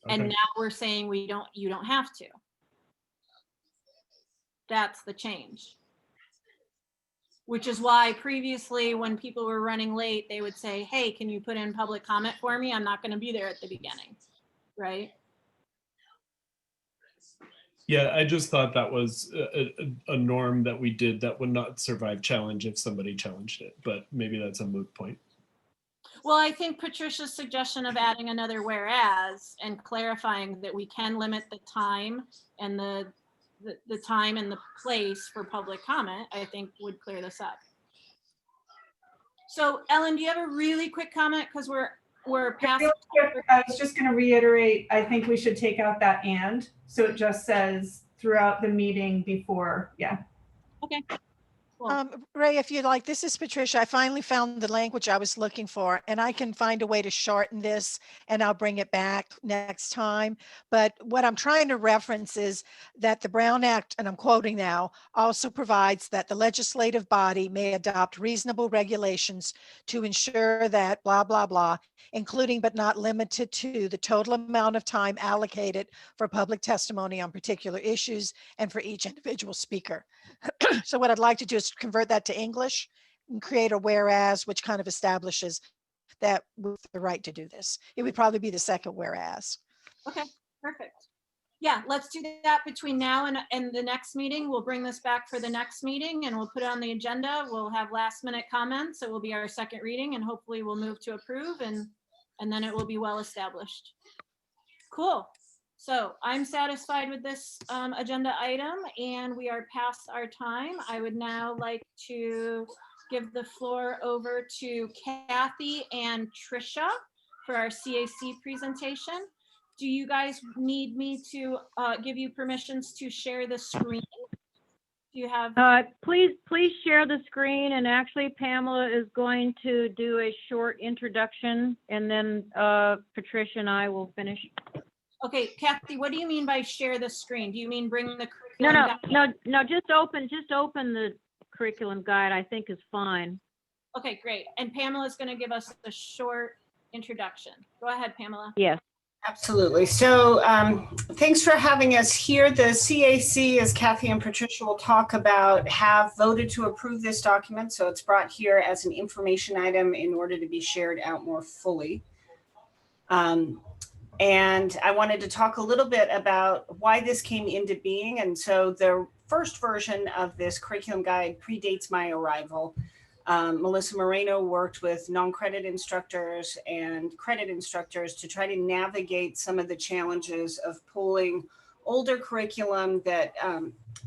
And Okay. now we're saying you don't have to. That's the change. Which is why previously when people were running late, they would say, hey, can you put in public comment for me? I'm not going to be there at the beginning, right? Yeah, I just thought that was a norm that we did that would not survive challenge if somebody challenged it, but maybe that's a moot point. Well, I think Patricia's suggestion of adding another whereas and clarifying that we can limit the time and the time and the place for public comment, I think would clear this up. So Ellen, do you have a really quick comment? Because we're past. I was just going to reiterate, I think we should take out that and, so it just says throughout the meeting before, yeah. Okay. Cool. Ray, if you'd like, this is Patricia. I finally found the language I was looking for, and I can find a way to shorten this, and I'll bring it back next time. But what I'm trying to reference is that the Brown Act, and I'm quoting now, also provides that the legislative body may adopt reasonable regulations to ensure that blah, blah, blah, including but not limited to the total amount of time allocated for public testimony on particular issues and for each individual speaker. So what I'd like to do is convert that to English and create a whereas, which kind of establishes that with the right to do this. It would probably be the second whereas. Okay, perfect. Yeah, let's do that between now and the next meeting. We'll bring this back for the next meeting and we'll put it on the agenda. We'll have last minute comments. It will be our second reading and hopefully we'll move to approve and then it will be well established. Cool. So I'm satisfied with this agenda item and we are past our time. I would now like to give the floor over to Kathy and Trisha for our CAC presentation. Do you guys need me to give you permissions to share the screen? Do you have? Please share the screen, and actually Pamela is going to do a short introduction and then Patricia and I will finish. Okay, Kathy, what do you mean by share the screen? Do you mean bring the curriculum guide? No, just open the curriculum guide, I think is fine. Okay, great. And Pamela's going to give us a short introduction. Go ahead, Pamela. Yes. Absolutely. So thanks for having us here. The CAC, as Kathy and Patricia will talk about, have voted to approve this document. So it's brought here as an information item in order to be shared out more fully. And I wanted to talk a little bit about why this came into being. And so the first version of this curriculum guide predates my arrival. Melissa Moreno worked with non-credit instructors and credit instructors to try to navigate some of the challenges of pulling older curriculum that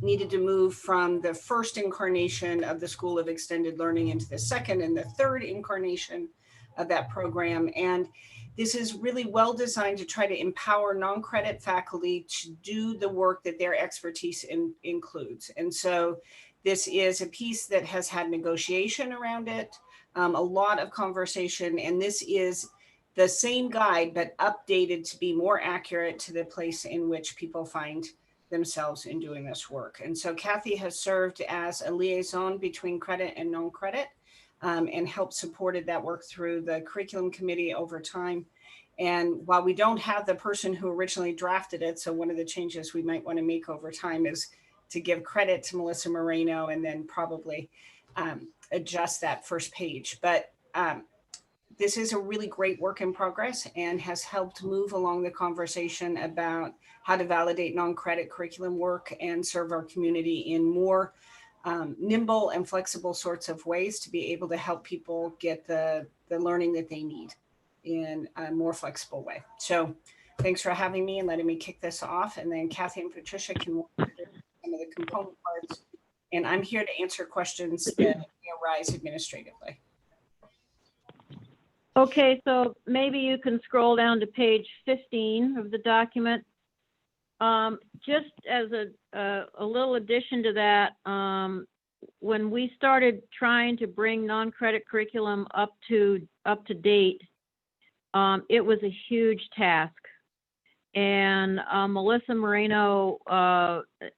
needed to move from the first incarnation of the School of Extended Learning into the second and the third incarnation of that program. And this is really well designed to try to empower non-credit faculty to do the work that their expertise includes. And so this is a piece that has had negotiation around it, a lot of conversation, and this is the same guide, but updated to be more accurate to the place in which people find themselves in doing this work. And so Kathy has served as a liaison between credit and non-credit and helped supported that work through the curriculum committee over time. And while we don't have the person who originally drafted it, so one of the changes we might want to make over time is to give credit to Melissa Moreno and then probably adjust that first page. But this is a really great work in progress and has helped move along the conversation about how to validate non-credit curriculum work and serve our community in more nimble and flexible sorts of ways to be able to help people get the learning that they need in a more flexible way. So thanks for having me and letting me kick this off. And then Kathy and Patricia can walk through some of the component parts. And I'm here to answer questions that may arise administratively. Okay, so maybe you can scroll down to page 15 of the document. Just as a little addition to that, when we started trying to bring non-credit curriculum up to date, it was a huge task. And Melissa Moreno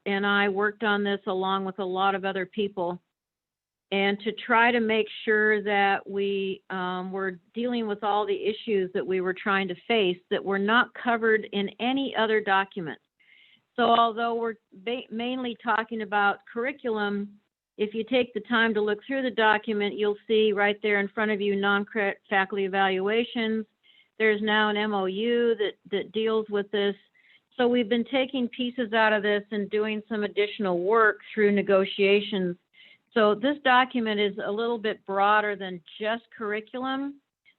and I worked on this along with a lot of other people. and to try to make sure that we were dealing with all the issues that we were trying to face that were not covered in any other document. So although we're mainly talking about curriculum, if you take the time to look through the document, you'll see right there in front of you non-credit faculty evaluations. There's now an MOU that deals with this. So we've been taking pieces out of this and doing some additional work through negotiations. So this document is a little bit broader than just curriculum,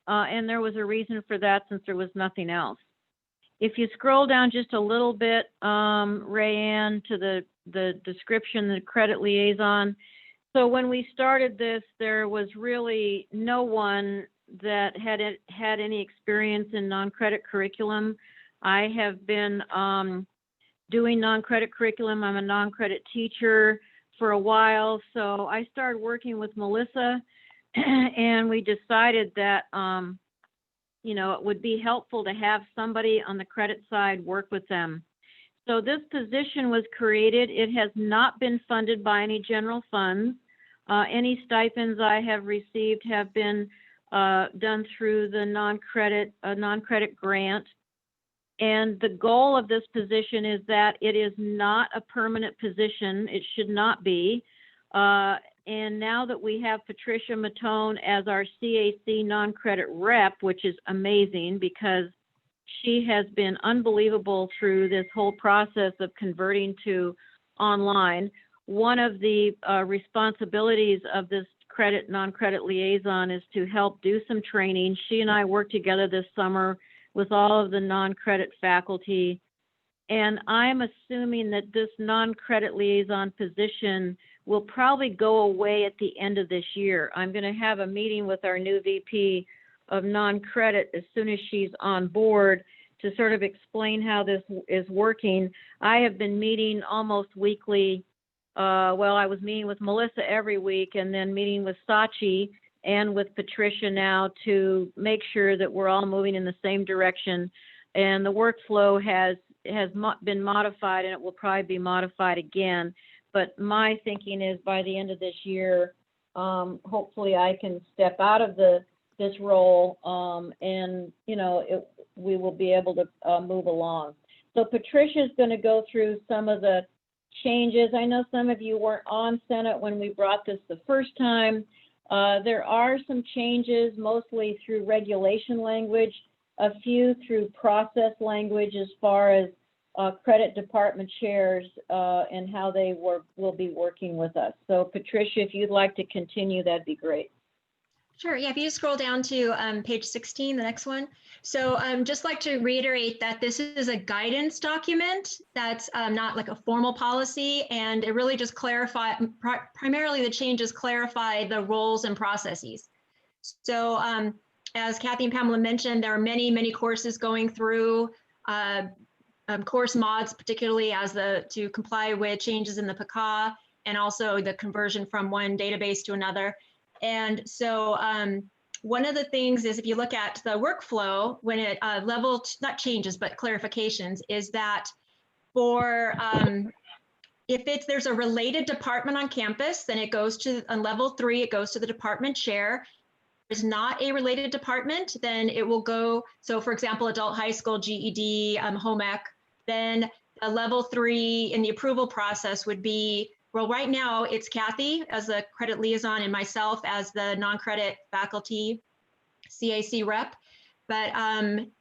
and there was a reason for that since there was nothing else. If you scroll down just a little bit, Rayanne, to the description, the credit liaison. So when we started this, there was really no one that had any experience in non-credit curriculum. I have been doing non-credit curriculum. I'm a non-credit teacher for a while. So I started working with Melissa and we decided that, you know, it would be helpful to have somebody on the credit side work with them. So this position was created. It has not been funded by any general funds. Any stipends I have received have been done through the non-credit grant. And the goal of this position is that it is not a permanent position. It should not be. And now that we have Patricia Matone as our CAC non-credit rep, which is amazing because she has been unbelievable through this whole process of converting to online. One of the responsibilities of this non-credit liaison is to help do some training. She and I worked together this summer with all of the non-credit faculty. And I'm assuming that this non-credit liaison position will probably go away at the end of this year. I'm going to have a meeting with our new VP of non-credit as soon as she's on board to sort of explain how this is working. I have been meeting almost weekly. Well, I was meeting with Melissa every week and then meeting with Sachi and with Patricia now to make sure that we're all moving in the same direction. And the workflow has been modified and it will probably be modified again. But my thinking is by the end of this year, hopefully I can step out of this role and, you know, we will be able to move along. So Patricia is going to go through some of the changes. I know some of you weren't on Senate when we brought this the first time. There are some changes, mostly through regulation language, a few through process language as far as credit department chairs and how they will be working with us. So Patricia, if you'd like to continue, that'd be great. Sure. Yeah, if you just scroll down to page 16, the next one. So just like to reiterate that this is a guidance document that's not like a formal policy, and it really just primarily the changes clarify the roles and processes. So as Kathy and Pamela mentioned, there are many, many courses going through course mods, particularly to comply with changes in the PCA and also the conversion from one database to another. And so one of the things is if you look at the workflow, when it not changes, but clarifications, is that for if there's a related department on campus, then it goes to on level 3, it goes to the department chair. If there's not a related department, then it will go. So for example, adult high school, GED, home ec, then a level 3 in the approval process would be, well, right now it's Kathy as the credit liaison and myself as the non-credit faculty CAC rep. But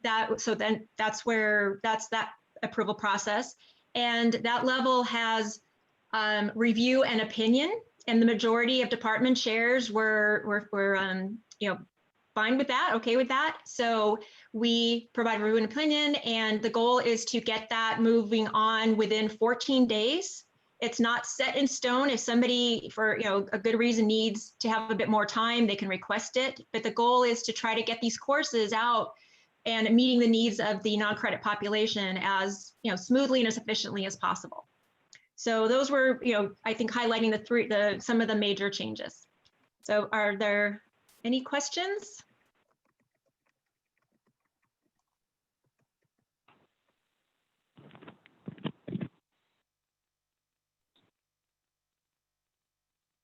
that's that approval process. And that level has review and opinion, and the majority of department chairs were fine with that, okay with that. So we provide review and opinion, and the goal is to get that moving on within 14 days. It's not set in stone. If somebody, for a good reason, needs to have a bit more time, they can request it. But the goal is to try to get these courses out and meeting the needs of the non-credit population as smoothly and as efficiently as possible. So those were, I think, highlighting some of the major changes. So are there any questions?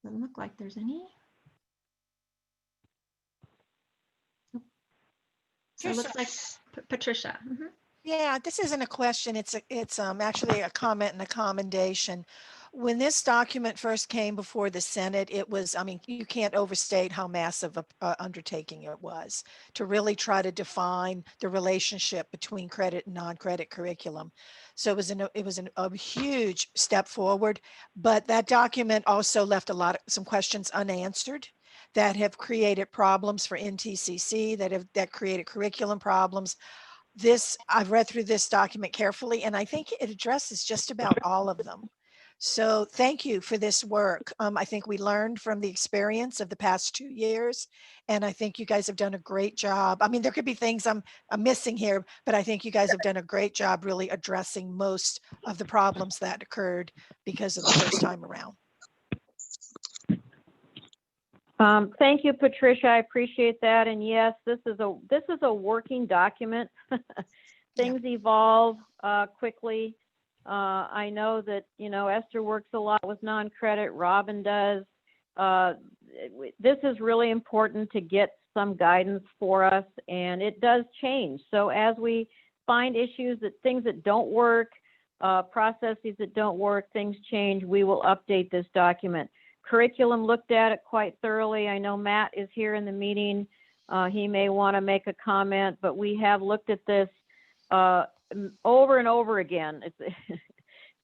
Doesn't look like there's any. So it looks like Patricia. Mhm. Yeah, this isn't a question. It's actually a comment and a commendation. When this document first came before the Senate, it was, I mean, you can't overstate how massive a undertaking it was to really try to define the relationship between credit and non-credit curriculum. So it was a huge step forward, but that document also left some questions unanswered that have created problems for NTCC, that created curriculum problems. I've read through this document carefully, and I think it addresses just about all of them. So thank you for this work. I think we learned from the experience of the past 2 years, and I think you guys have done a great job. I mean, there could be things I'm missing here, but I think you guys have done a great job really addressing most of the problems that occurred because of the first time around. Thank you, Patricia. I appreciate that. And yes, this is a working document. Things evolve quickly. I know that, Esther works a lot with non-credit, Robin does. This is really important to get some guidance for us, and it does change. So as we find issues, things that don't work, processes that don't work, things change, we will update this document. Curriculum looked at it quite thoroughly. I know Matt is here in the meeting. He may want to make a comment, but we have looked at this over and over again.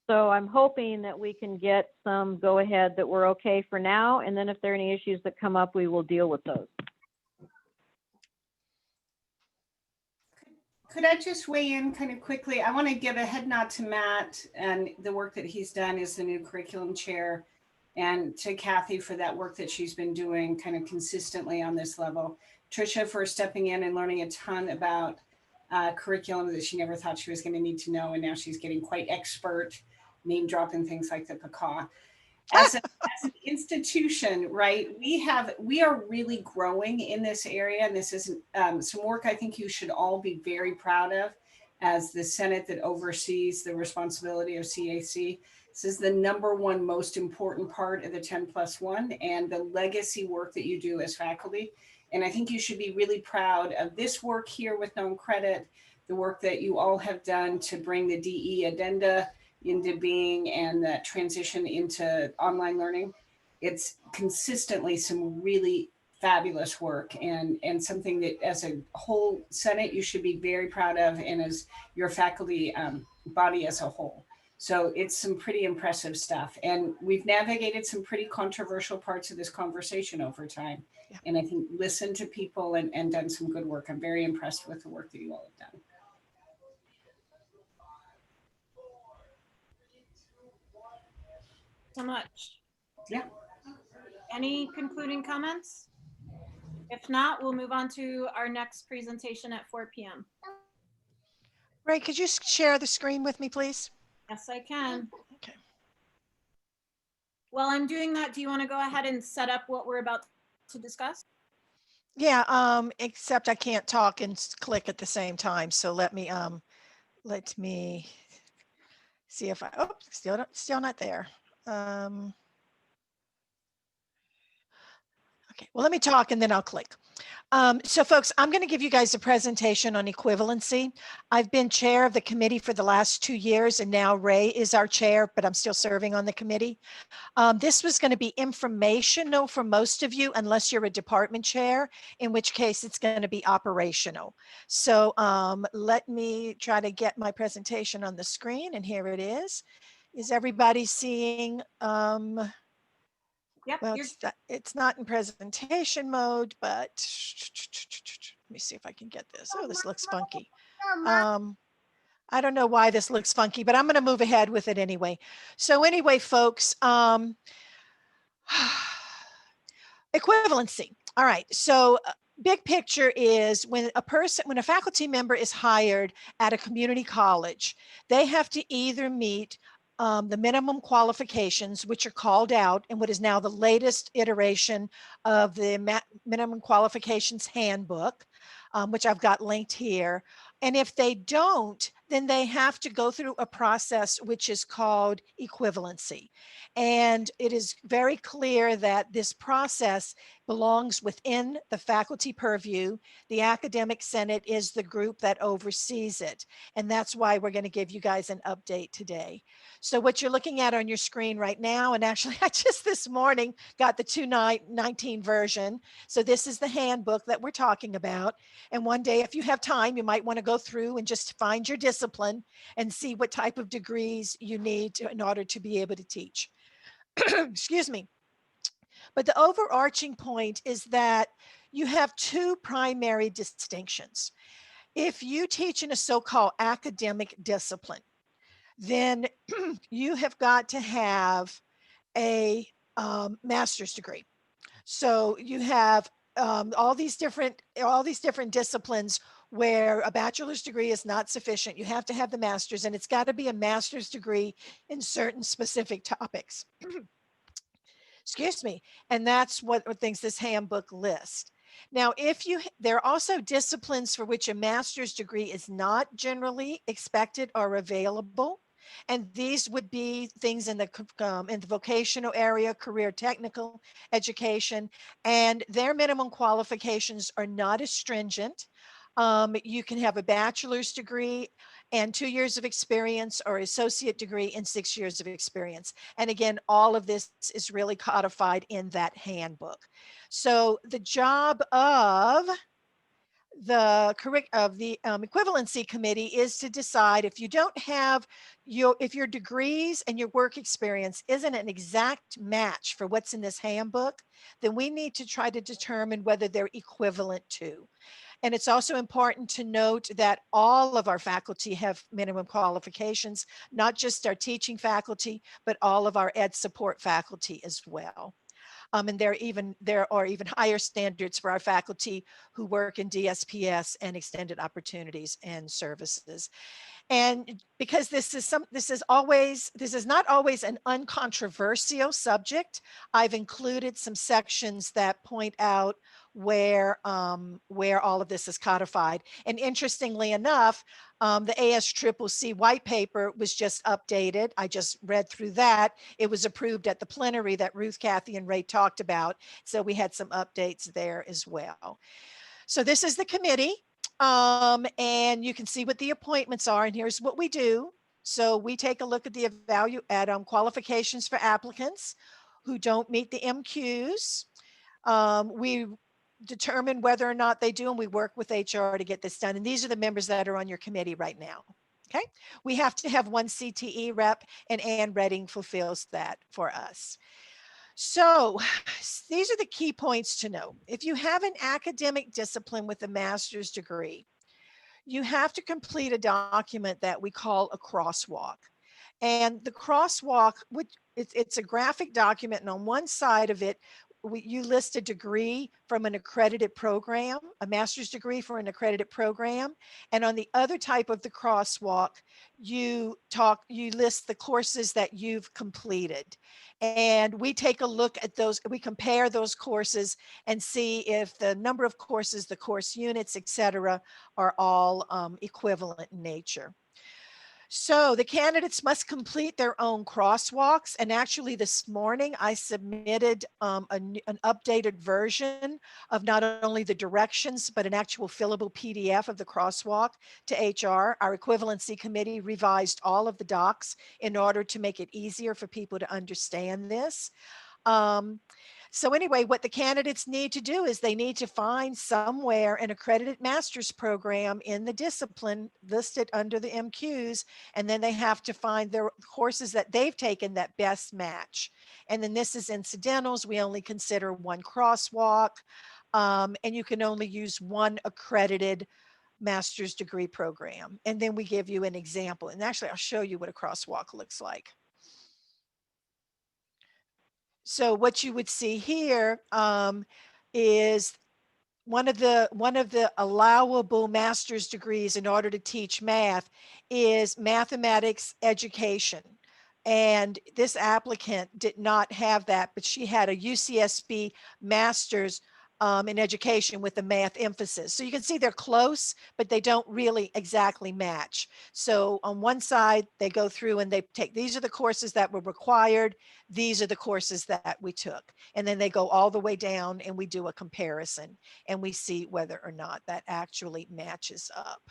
So I'm hoping that we can get some go ahead that we're okay for now. And then if there are any issues that come up, we will deal with those. Could I just weigh in kind of quickly? I want to give a head nod to Matt and the work that he's done as the new curriculum chair, and to Kathy for that work that she's been doing kind of consistently on this level. Tricia for stepping in and learning a ton about curriculum that she never thought she was going to need to know, and now she's getting quite expert, name dropping things like the PACA. As an institution, right, we are really growing in this area, and this is some work I think you should all be very proud of as the Senate that oversees the responsibility of CAC. This is the #1 most important part of the 10+1 and the legacy work that you do as faculty. And I think you should be really proud of this work here with non-credit, the work that you all have done to bring the DE addenda into being and the transition into online learning. It's consistently some really fabulous work and something that as a whole Senate, you should be very proud of, and as your faculty body as a whole. So it's some pretty impressive stuff. And we've navigated some pretty controversial parts of this conversation over time. Yeah. And I think listened to people and done some good work. I'm very impressed with the work that you all have done. So much. Yeah. Any concluding comments? If not, we'll move on to our next presentation at 4 p.m. Ray, could you share the screen with me, please? Yes, I can. Okay. While I'm doing that, do you want to go ahead and set up what we're about to discuss? Yeah, except I can't talk and click at the same time. So let me see if I, still not there. Okay, well, let me talk and then I'll click. So folks, I'm going to give you guys a presentation on equivalency. I've been chair of the committee for the last 2 years, and now Ray is our chair, but I'm still serving on the committee. This was going to be informational for most of you, unless you're a department chair, in which case it's going to be operational. So let me try to get my presentation on the screen, and here it is. Is everybody seeing? Yep, well, it's not in presentation mode, but let me see if I can get this. Oh, this looks funky. I don't know why this looks funky, but I'm going to move ahead with it anyway. So anyway, folks, equivalency. All right. So big picture is when a faculty member is hired at a community college, they have to either meet the minimum qualifications, which are called out in what is now the latest iteration of the minimum qualifications handbook, which I've got linked here. And if they don't, then they have to go through a process which is called equivalency. And it is very clear that this process belongs within the faculty purview. The Academic Senate is the group that oversees it. And that's why we're going to give you guys an update today. So what you're looking at on your screen right now, and actually I just this morning got the 2019 version. So this is the handbook that we're talking about. And one day, if you have time, you might want to go through and just find your discipline and see what type of degrees you need in order to be able to teach. Excuse me. But the overarching point is that you have two primary distinctions. If you teach in a so-called academic discipline, then you have got to have a master's degree. So you have all these different disciplines where a bachelor's degree is not sufficient. You have to have the master's, and it's got to be a master's degree in certain specific topics. Excuse me. And that's what things this handbook lists. Now, there are also disciplines for which a master's degree is not generally expected or available. And these would be things in the vocational area, career technical education, and their minimum qualifications are not as stringent. You can have a bachelor's degree and 2 years of experience, or associate degree and 6 years of experience. And again, all of this is really codified in that handbook. So the job of the Equivalency Committee is to decide if you don't have if your degrees and your work experience isn't an exact match for what's in this handbook, then we need to try to determine whether they're equivalent to. And it's also important to note that all of our faculty have minimum qualifications, not just our teaching faculty, but all of our ed support faculty as well. And there are even higher standards for our faculty who work in DSPS and extended opportunities and services. And because this is not always an uncontroversial subject, I've included some sections that point out where all of this is codified. And interestingly enough, the ASCCC white paper was just updated. I just read through that. It was approved at the plenary that Ruth, Kathy, and Ray talked about. So we had some updates there as well. So this is the committee. And you can see what the appointments are, and here's what we do. So we take a look at the qualifications for applicants who don't meet the MQs. We determine whether or not they do, and we work with HR to get this done. And these are the members that are on your committee right now. Okay, we have to have one CTE rep, and Ann Redding fulfills that for us. So these are the key points to know. If you have an academic discipline with a master's degree, you have to complete a document that we call a crosswalk. And the crosswalk, it's a graphic document, and on one side of it, you list a degree from an accredited program, a master's degree for an accredited program. And on the other type of the crosswalk, you list the courses that you've completed. And we take a look at those, we compare those courses and see if the number of courses, the course units, et cetera, are all equivalent in nature. So the candidates must complete their own crosswalks. And actually this morning I submitted an updated version of not only the directions, but an actual fillable PDF of the crosswalk to HR. Our Equivalency Committee revised all of the docs in order to make it easier for people to understand this. So anyway, what the candidates need to do is they need to find somewhere an accredited master's program in the discipline listed under the MQs, and then they have to find their courses that they've taken that best match. And then this is incidentals. We only consider one crosswalk, and you can only use one accredited master's degree program. And then we give you an example. And actually, I'll show you what a crosswalk looks like. So what you would see here is one of the allowable master's degrees in order to teach math is mathematics education. And this applicant did not have that, but she had a UCSB master's in education with the math emphasis. So you can see they're close, but they don't really exactly match. So on one side, they go through and they take, these are the courses that were required. These are the courses that we took. And then they go all the way down and we do a comparison and we see whether or not that actually matches up.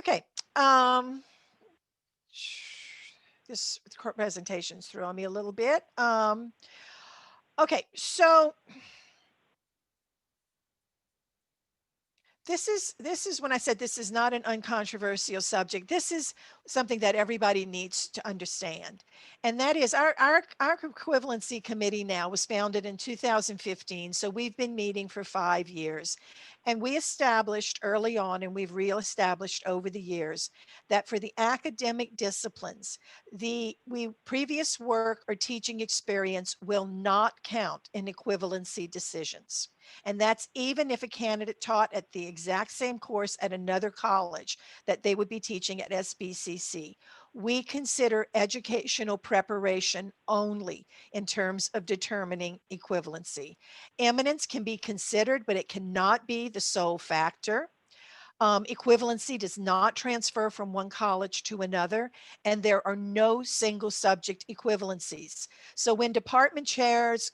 Okay. This presentation's throwing me a little bit. Okay, so this is when I said this is not an uncontroversial subject. This is something that everybody needs to understand. And that is our equivalency committee now was founded in 2015. So we've been meeting for 5 years. And we established early on, and we've reestablished over the years, that for the academic disciplines, the previous work or teaching experience will not count in equivalency decisions. And that's even if a candidate taught at the exact same course at another college that they would be teaching at SBCC. We consider educational preparation only in terms of determining equivalency. Eminence can be considered, but it cannot be the sole factor. Equivalency does not transfer from one college to another, and there are no single subject equivalencies. So when department chairs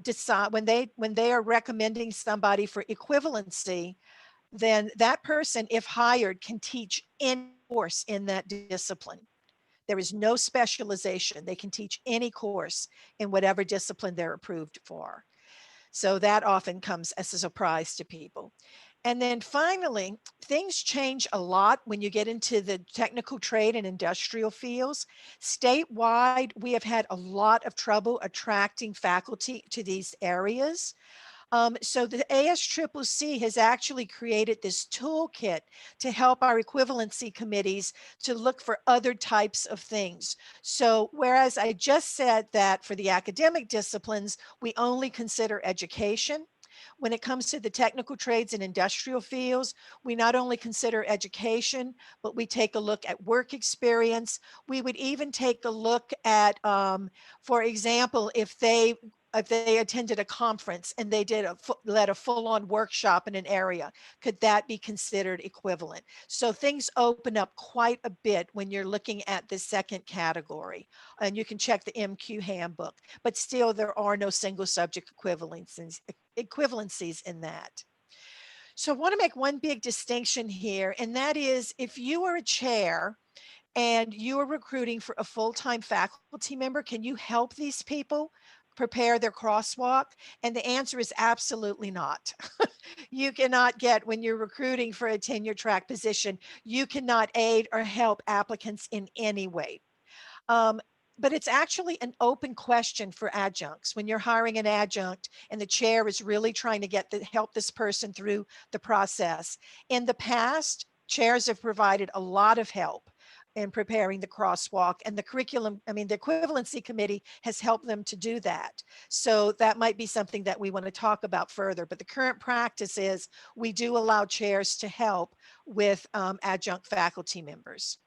decide, when they are recommending somebody for equivalency, then that person, if hired, can teach any course in that discipline. There is no specialization. They can teach any course in whatever discipline they're approved for. So that often comes as a surprise to people. And then finally, things change a lot when you get into the technical trade and industrial fields. Statewide, we have had a lot of trouble attracting faculty to these areas. So the ASCCC has actually created this toolkit to help our equivalency committees to look for other types of things. So whereas I just said that for the academic disciplines, we only consider education, when it comes to the technical trades and industrial fields, we not only consider education, but we take a look at work experience. We would even take a look at, for example, if they attended a conference and they led a full-on workshop in an area, could that be considered equivalent? So things open up quite a bit when you're looking at the second category, and you can check the MQ handbook, but still there are no single subject equivalencies in that. So I want to make one big distinction here, and that is if you are a chair and you are recruiting for a full-time faculty member, can you help these people prepare their crosswalk? And the answer is absolutely not. You cannot get, when you're recruiting for a tenure track position, you cannot aid or help applicants in any way. But it's actually an open question for adjuncts. When you're hiring an adjunct and the chair is really trying to help this person through the process. In the past, chairs have provided a lot of help in preparing the crosswalk, and the equivalency committee has helped them to do that. So that might be something that we want to talk about further, but the current practice is we do allow chairs to help with adjunct faculty members.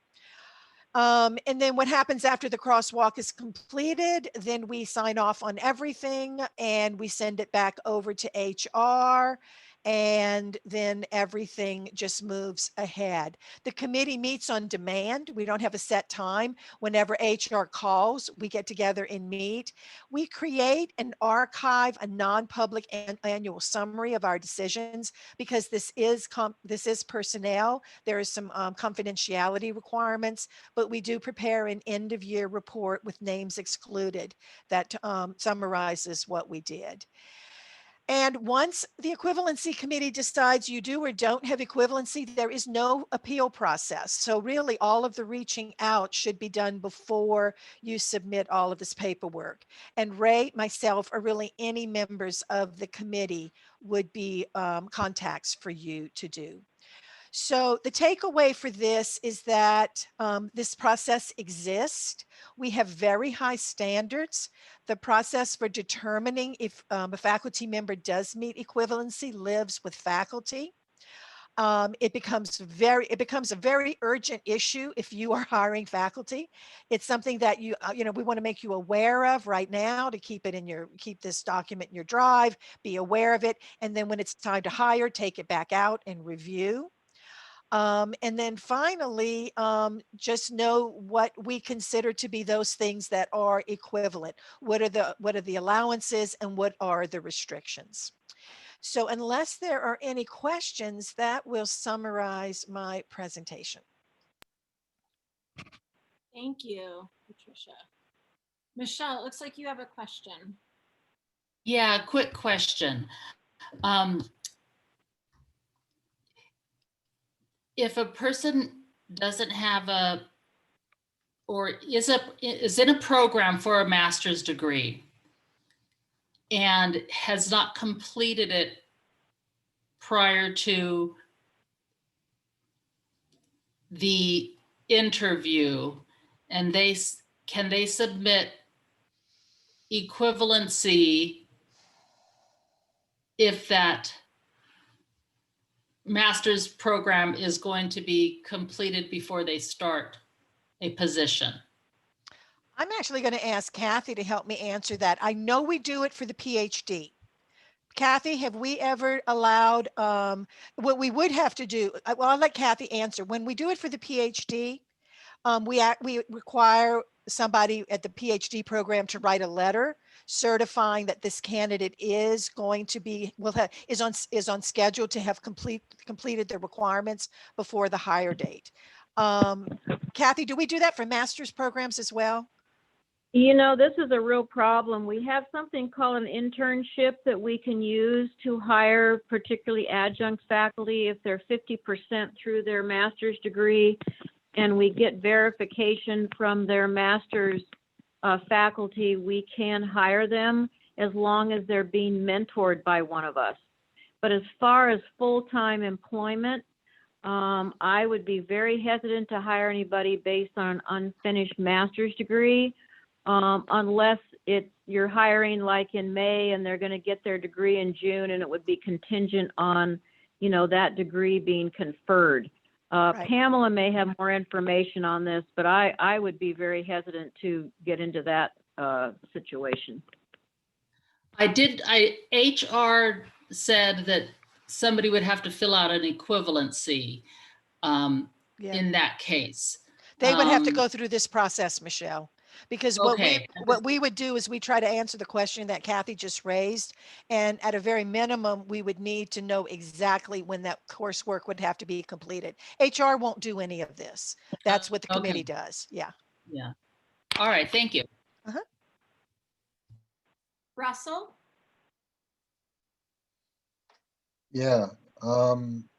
And then what happens after the crosswalk is completed, then we sign off on everything and we send it back over to HR, and then everything just moves ahead. The committee meets on demand. We don't have a set time. Whenever HR calls, we get together and meet. We create and archive a non-public annual summary of our decisions because this is personnel. There is some confidentiality requirements, but we do prepare an end of year report with names excluded that summarizes what we did. And once the equivalency committee decides you do or don't have equivalency, there is no appeal process. So really all of the reaching out should be done before you submit all of this paperwork. And Ray, myself, or really any members of the committee would be contacts for you to do. So the takeaway for this is that this process exists. We have very high standards. The process for determining if a faculty member does meet equivalency lives with faculty. it becomes a very urgent issue if you are hiring faculty. It's something that we want to make you aware of right now to keep this document in your drive, be aware of it. And then when it's time to hire, take it back out and review. And then finally, just know what we consider to be those things that are equivalent. What are the allowances and what are the restrictions? So unless there are any questions, that will summarize my presentation. Thank you, Patricia. Michelle, it looks like you have a question. Yeah, quick question. If a person doesn't have or is in a program for a master's degree and has not completed it prior to the interview, and can they submit equivalency if that master's program is going to be completed before they start a position? I'm actually going to ask Kathy to help me answer that. I know we do it for the PhD. Kathy, have we ever allowed, what we would have to do, well, I'll let Kathy answer. When we do it for the PhD, we require somebody at the PhD program to write a letter certifying that this candidate is going to be, is on schedule to have completed the requirements before the hire date. Kathy, do we do that for master's programs as well? You know, this is a real problem. We have something called an internship that we can use to hire particularly adjunct faculty if they're 50% through their master's degree, and we get verification from their master's faculty. We can hire them as long as they're being mentored by one of us. But as far as full-time employment, I would be very hesitant to hire anybody based on an unfinished master's degree. Unless you're hiring like in May and they're going to get their degree in June, and it would be contingent on, that degree being conferred. Right. Pamela may have more information on this, but I would be very hesitant to get into that situation. HR said that somebody would have to fill out an equivalency in that case. They would have to go through this process, Michelle. Because what we would do is we try to answer the question that Kathy just raised. And at a very minimum, we would need to know exactly when that coursework would have to be completed. HR won't do any of this. That's what the committee does. Yeah. Yeah. All right. Thank you. Russell? Yeah.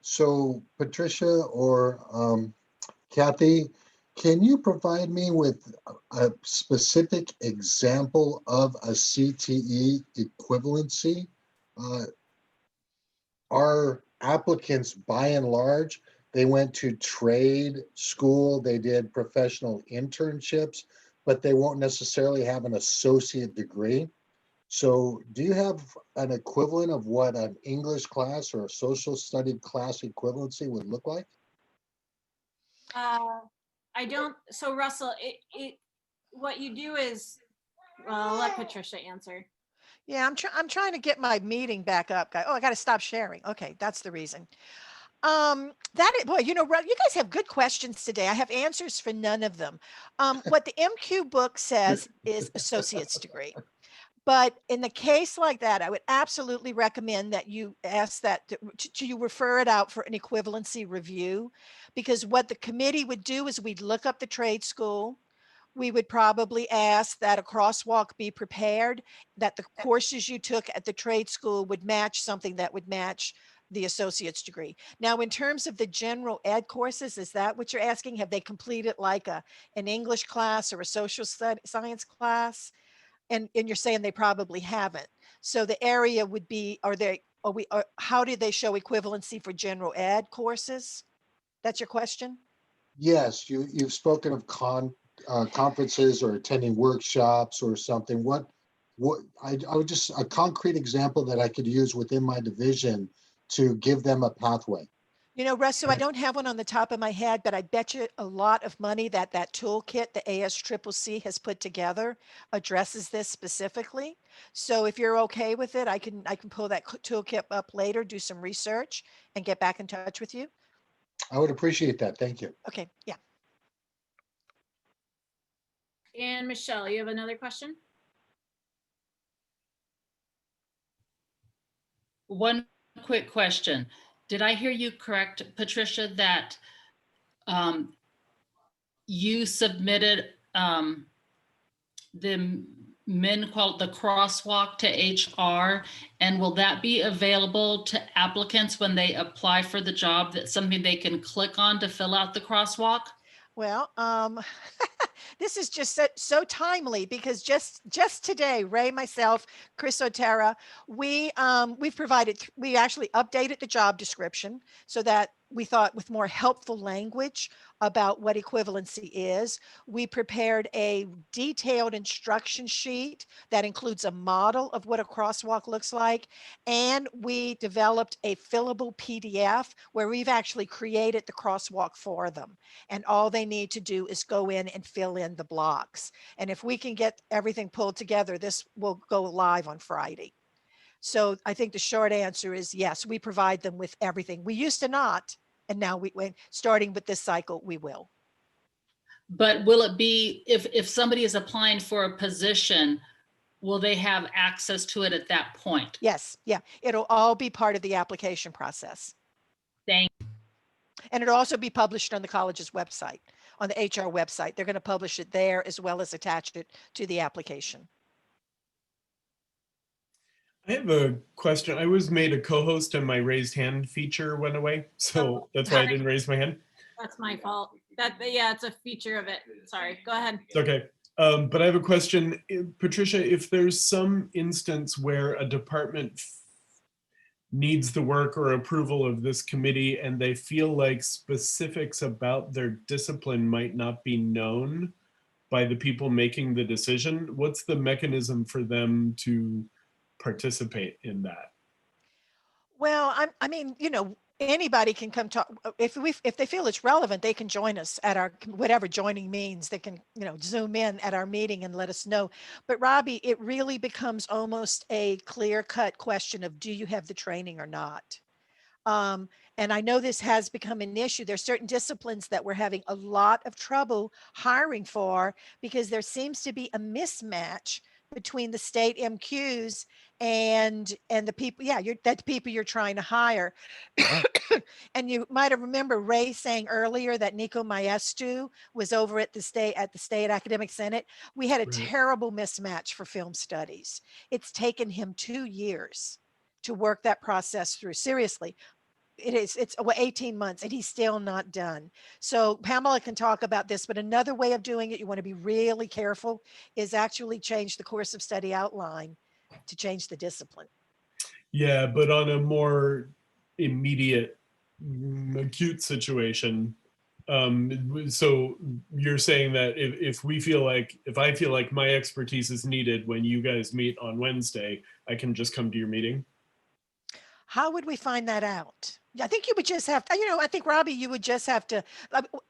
So Patricia or Kathy, can you provide me with a specific example of a CTE equivalency? Our applicants, by and large, they went to trade school, they did professional internships, but they won't necessarily have an associate degree. So do you have an equivalent of what an English class or a social study class equivalency would look like? I don't. So Russell, what you do is, well, I'll let Patricia answer. Yeah, I'm trying to get my meeting back up, guys. Oh, I got to stop sharing. Okay, that's the reason. Boy, you guys have good questions today. I have answers for none of them. What the MQ book says is associate's degree. But in the case like that, I would absolutely recommend that you ask that you refer it out for an equivalency review, because what the committee would do is we'd look up the trade school. We would probably ask that a crosswalk be prepared, that the courses you took at the trade school would match something that would match the associate's degree. Now, in terms of the general ed courses, is that what you're asking? Have they completed like an English class or a social science class? And you're saying they probably haven't. So the area would be, how do they show equivalency for general ed courses? That's your question? Yes, you've spoken of conferences or attending workshops or something. I would just, a concrete example that I could use within my division to give them a pathway. You know, Russ, so I don't have one on the top of my head, but I bet you a lot of money that that toolkit the ASCCC has put together addresses this specifically. So if you're okay with it, I can pull that toolkit up later, do some research, and get back in touch with you. I would appreciate that. Thank you. Okay, yeah. And Michelle, you have another question? One quick question. Did I hear you correct, Patricia, that you submitted the the crosswalk to HR, and will that be available to applicants when they apply for the job? That's something they can click on to fill out the crosswalk? Well, this is just so timely because just today, Ray, myself, Chris Otera, we actually updated the job description so that we thought with more helpful language about what equivalency is. We prepared a detailed instruction sheet that includes a model of what a crosswalk looks like. And we developed a fillable PDF where we've actually created the crosswalk for them. And all they need to do is go in and fill in the blocks. And if we can get everything pulled together, this will go live on Friday. So I think the short answer is yes, we provide them with everything. We used to not, and now starting with this cycle, we will. But will it be, if somebody is applying for a position, will they have access to it at that point? Yes, yeah, it'll all be part of the application process. Thank you. And it'll also be published on the college's website, on the HR website. They're going to publish it there as well as attach it to the application. I have a question. I was made a co-host and my raised hand feature went away. So that's why I didn't raise my hand. That's my fault. Yeah, it's a feature of it. Sorry, go ahead. It's okay. But I have a question. Patricia, if there's some instance where a department needs the work or approval of this committee and they feel like specifics about their discipline might not be known by the people making the decision, what's the mechanism for them to participate in that? Well, I mean, you know, anybody can come talk. If they feel it's relevant, they can join us at our, whatever joining means. They can, you know, Zoom in at our meeting and let us know. But Robbie, it really becomes almost a clear-cut question of, do you have the training or not? And I know this has become an issue. There's certain disciplines that we're having a lot of trouble hiring for because there seems to be a mismatch between the state MQs and the people, yeah, the people you're trying to hire. And you might have remember Ray saying earlier that Nico Maestu was over at the state academic senate. We had a terrible mismatch for film studies. It's taken him 2 years to work that process through. Seriously, it's 18 months and he's still not done. So Pamela can talk about this, but another way of doing it, you want to be really careful, is actually change the course of study outline to change the discipline. Yeah, but on a more immediate, acute situation. So you're saying that if I feel like my expertise is needed when you guys meet on Wednesday, I can just come to your meeting? How would we find that out? I think you would just have to, you know, I think Robbie, you would just have to,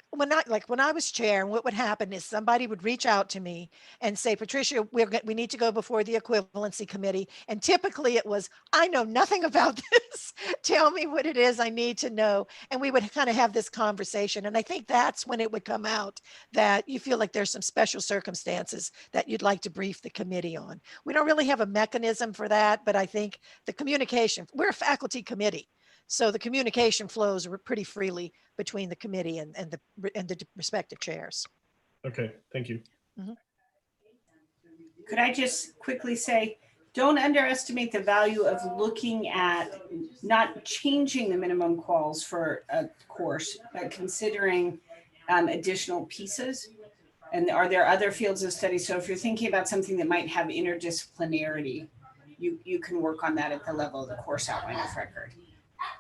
when I was chair, what would happen is somebody would reach out to me and say, Patricia, we need to go before the Equivalency Committee. And typically it was, I know nothing about this. Tell me what it is I need to know. And we would kind of have this conversation. And I think that's when it would come out that you feel like there's some special circumstances that you'd like to brief the committee on. We don't really have a mechanism for that, but I think the communication, we're a faculty committee. So the communication flows pretty freely between the committee and the respective chairs. Okay, thank you. Mm-hmm. Could I just quickly say, don't underestimate the value of looking at not changing the minimum quals for a course, but considering additional pieces. And are there other fields of study? So if you're thinking about something that might have interdisciplinarity, you can work on that at the level of the course outline of record.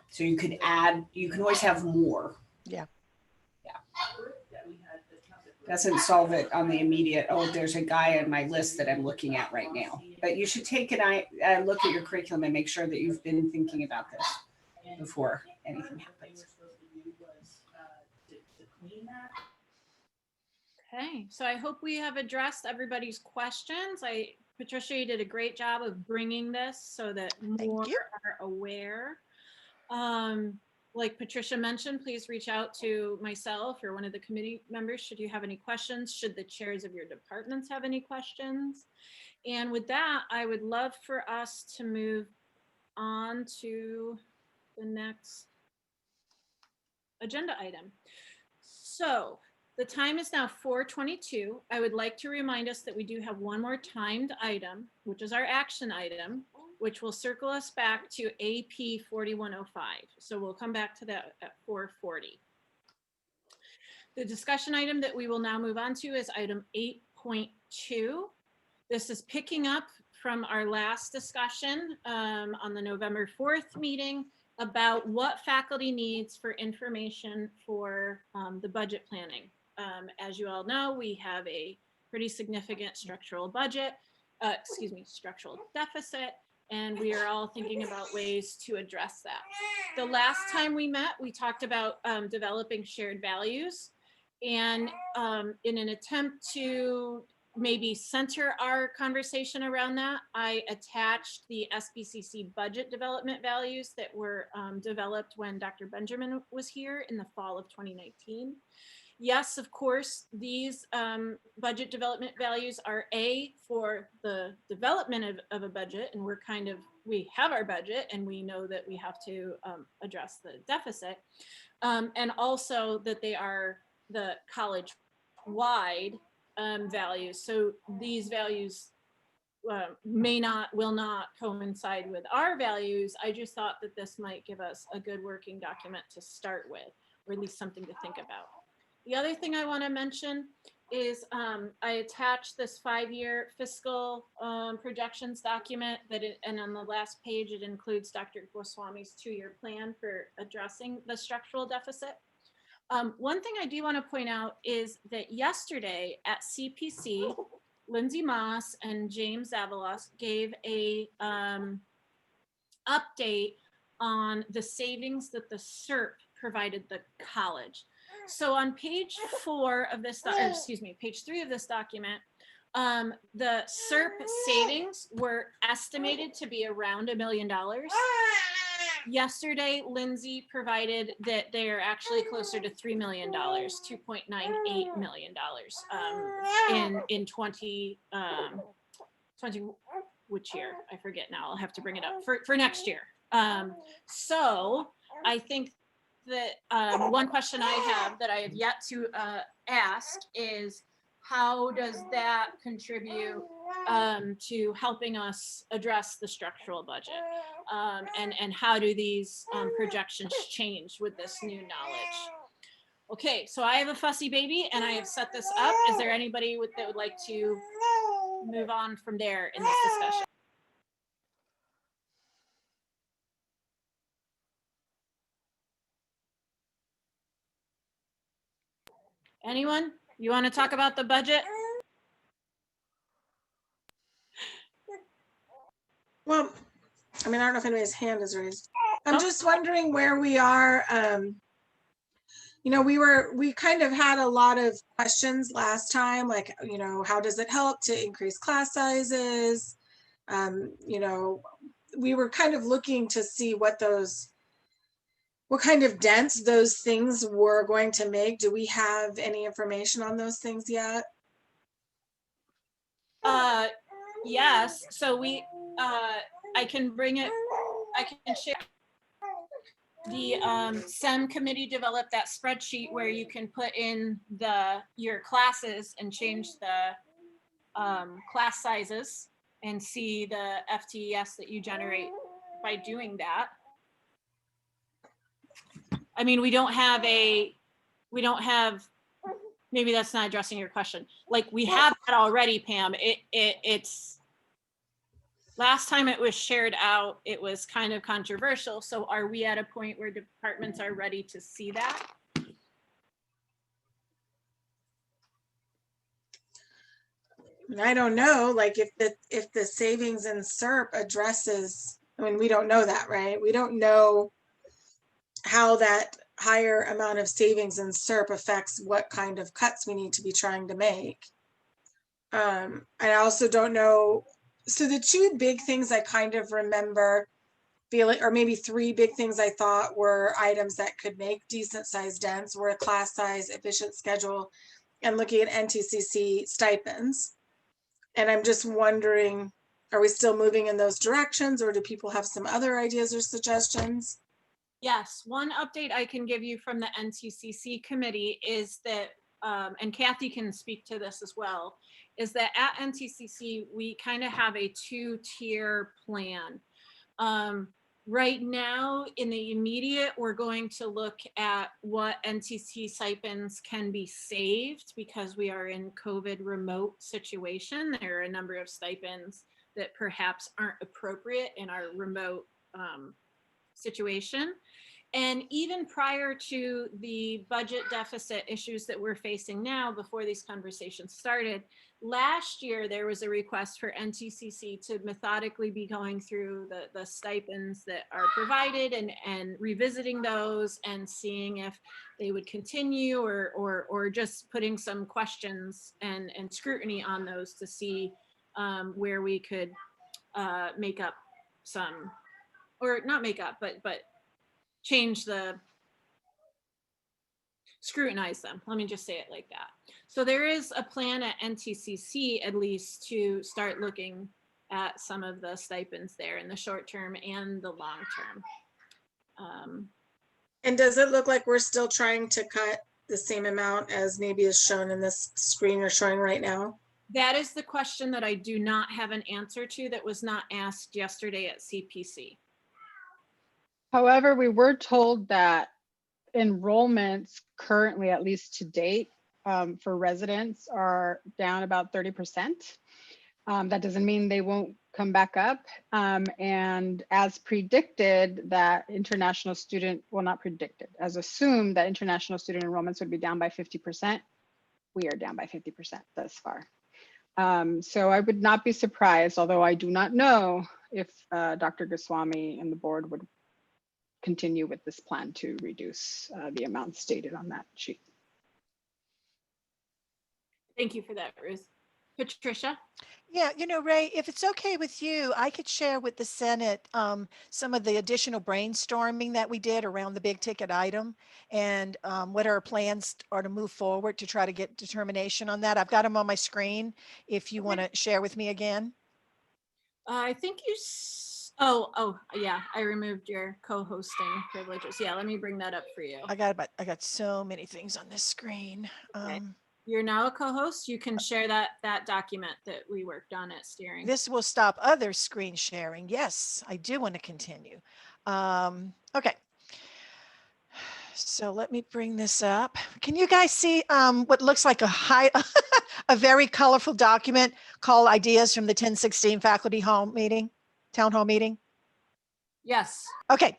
So you could add, you can always have more. Yeah. Yeah. Doesn't solve it on the immediate, oh, there's a guy on my list that I'm looking at right now. But you should take a look at your curriculum and make sure that you've been thinking about this before anything happens. Okay, so I hope we have addressed everybody's questions. Patricia, you did a great job of bringing this so that more are aware. Like Patricia mentioned, please reach out to myself or one of the committee members should you have any questions, should the chairs of your departments have any questions. And with that, I would love for us to move on to the next agenda item. So the time is now 4:22. I would like to remind us that we do have one more timed item, which is our action item, which will circle us back to AP 4105. So we'll come back to that at 4:40. The discussion item that we will now move on to is item 8.2. This is picking up from our last discussion on the November 4th meeting about what faculty needs for information for the budget planning. As you all know, we have a pretty significant structural budget, structural deficit, and we are all thinking about ways to address that. The last time we met, we talked about developing shared values, and in an attempt to maybe center our conversation around that, I attached the SBCC budget development values that were developed when Dr. Benjamin was here in the fall of 2019. Yes, of course, these budget development values are for the development of a budget, and we have our budget and we know that we have to address the deficit, and also that they are the college-wide values. So these values will not coincide with our values. I just thought that this might give us a good working document to start with, or at least something to think about. The other thing I want to mention is I attached this 5-year fiscal projections document and on the last page, it includes Dr. Goswami's 2-year plan for addressing the structural deficit. One thing I do want to point out is that yesterday at CPC, Lindsay Moss and James Avalos gave a update on the savings that the SERP provided the college. So on page 4 of this, page 3 of this document, the SERP savings were estimated to be around $1 million. Yesterday, Lindsay provided that they are actually closer to $3 million, $2.98 million in 2020, which year? I forget now. I'll have to bring it up for next year. So I think that one question I have that I have yet to ask is, how does that contribute to helping us address the structural budget? And how do these projections change with this new knowledge? Okay, so I have a fussy baby and I have set this up. Is there anybody that would like to move on from there in this discussion? Anyone? You want to talk about the budget? Well, I mean, I don't know if anybody's hand is raised. I'm just wondering where we are. You know, we kind of had a lot of questions last time, like, you know, how does it help to increase class sizes? You know, we were kind of looking to see what kind of dents those things were going to make. Do we have any information on those things yet? Yes, so I can bring it, I can share. The SEM committee developed that spreadsheet where you can put in your classes and change the class sizes and see the FTES that you generate by doing that. I mean, we don't have, maybe that's not addressing your question. Like, we have that already, Pam. It's, last time it was shared out, it was kind of controversial. So are we at a point where departments are ready to see that? I don't know, like if the savings in SERP addresses, I mean, we don't know that, right? We don't know how that higher amount of savings in SERP affects what kind of cuts we need to be trying to make. I also don't know. So the two big things I kind of remember feeling, or maybe three big things I thought were items that could make decent sized dents, were a class size, efficient schedule, and looking at NTCC stipends. And I'm just wondering, are we still moving in those directions, or do people have some other ideas or suggestions? Yes, one update I can give you from the NTCC committee is that, and Kathy can speak to this as well, is that at NTCC, we kind of have a two-tier plan. Right now, in the immediate, we're going to look at what NTC stipends can be saved because we are in COVID remote situation. There are a number of stipends that perhaps aren't appropriate in our remote situation. And even prior to the budget deficit issues that we're facing now, before these conversations started, last year there was a request for NTCC to methodically be going through the stipends that are provided and revisiting those and seeing if they would continue or just putting some questions and scrutiny on those to see where we could make up some, or not make up, but change scrutinize them. Let me just say it like that. So there is a plan at NTCC at least to start looking at some of the stipends there in the short term and the long term. And does it look like we're still trying to cut the same amount as maybe is shown in this screen you're showing right now? That is the question that I do not have an answer to, that was not asked yesterday at CPC. However, we were told that enrollments currently, at least to date, for residents are down about 30%. That doesn't mean they won't come back up. And as predicted, that international student, well, not predicted, as assumed that international student enrollments would be down by 50%. We are down by 50% thus far. So I would not be surprised, although I do not know, if Dr. Goswami and the board would continue with this plan to reduce the amount stated on that sheet. Thank you for that, Ruth. Patricia? Yeah, Ray, if it's okay with you, I could share with the Senate some of the additional brainstorming that we did around the big ticket item and what our plans are to move forward to try to get determination on that. I've got them on my screen if you want to share with me again. I think you, oh yeah, I removed your co-hosting privileges. Yeah, let me bring that up for you. I got so many things on this screen. Okay. You're now a co-host. You can share that document that we worked on at steering. This will stop other screen sharing. Yes, I do want to continue. Okay. So let me bring this up. Can you guys see what looks like a very colorful document called Ideas from the 1016 Faculty Town Hall Meeting? Yes. Okay,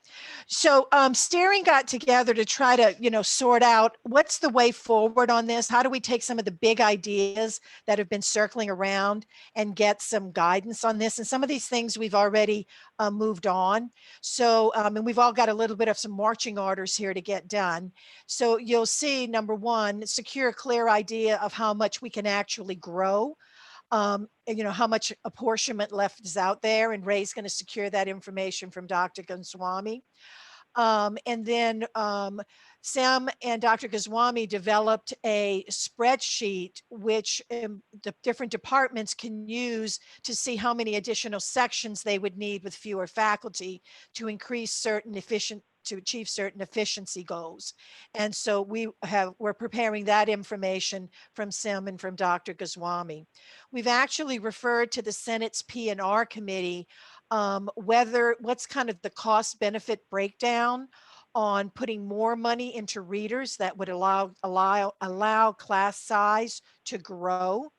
so steering got together to try to, sort out what's the way forward on this. How do we take some of the big ideas that have been circling around and get some guidance on this? And some of these things we've already moved on. So, and we've all got a little bit of some marching orders here to get done. So you'll see, number one, secure a clear idea of how much we can actually grow. How much apportionment left is out there, and Ray's going to secure that information from Dr. Goswami. And then Sam and Dr. Goswami developed a spreadsheet which the different departments can use to see how many additional sections they would need with fewer faculty to increase to achieve certain efficiency goals. And so we're preparing that information from Sim and from Dr. Goswami. We've actually referred to the Senate's P&R committee what's kind of the cost benefit breakdown on putting more money into readers that would allow class size to grow.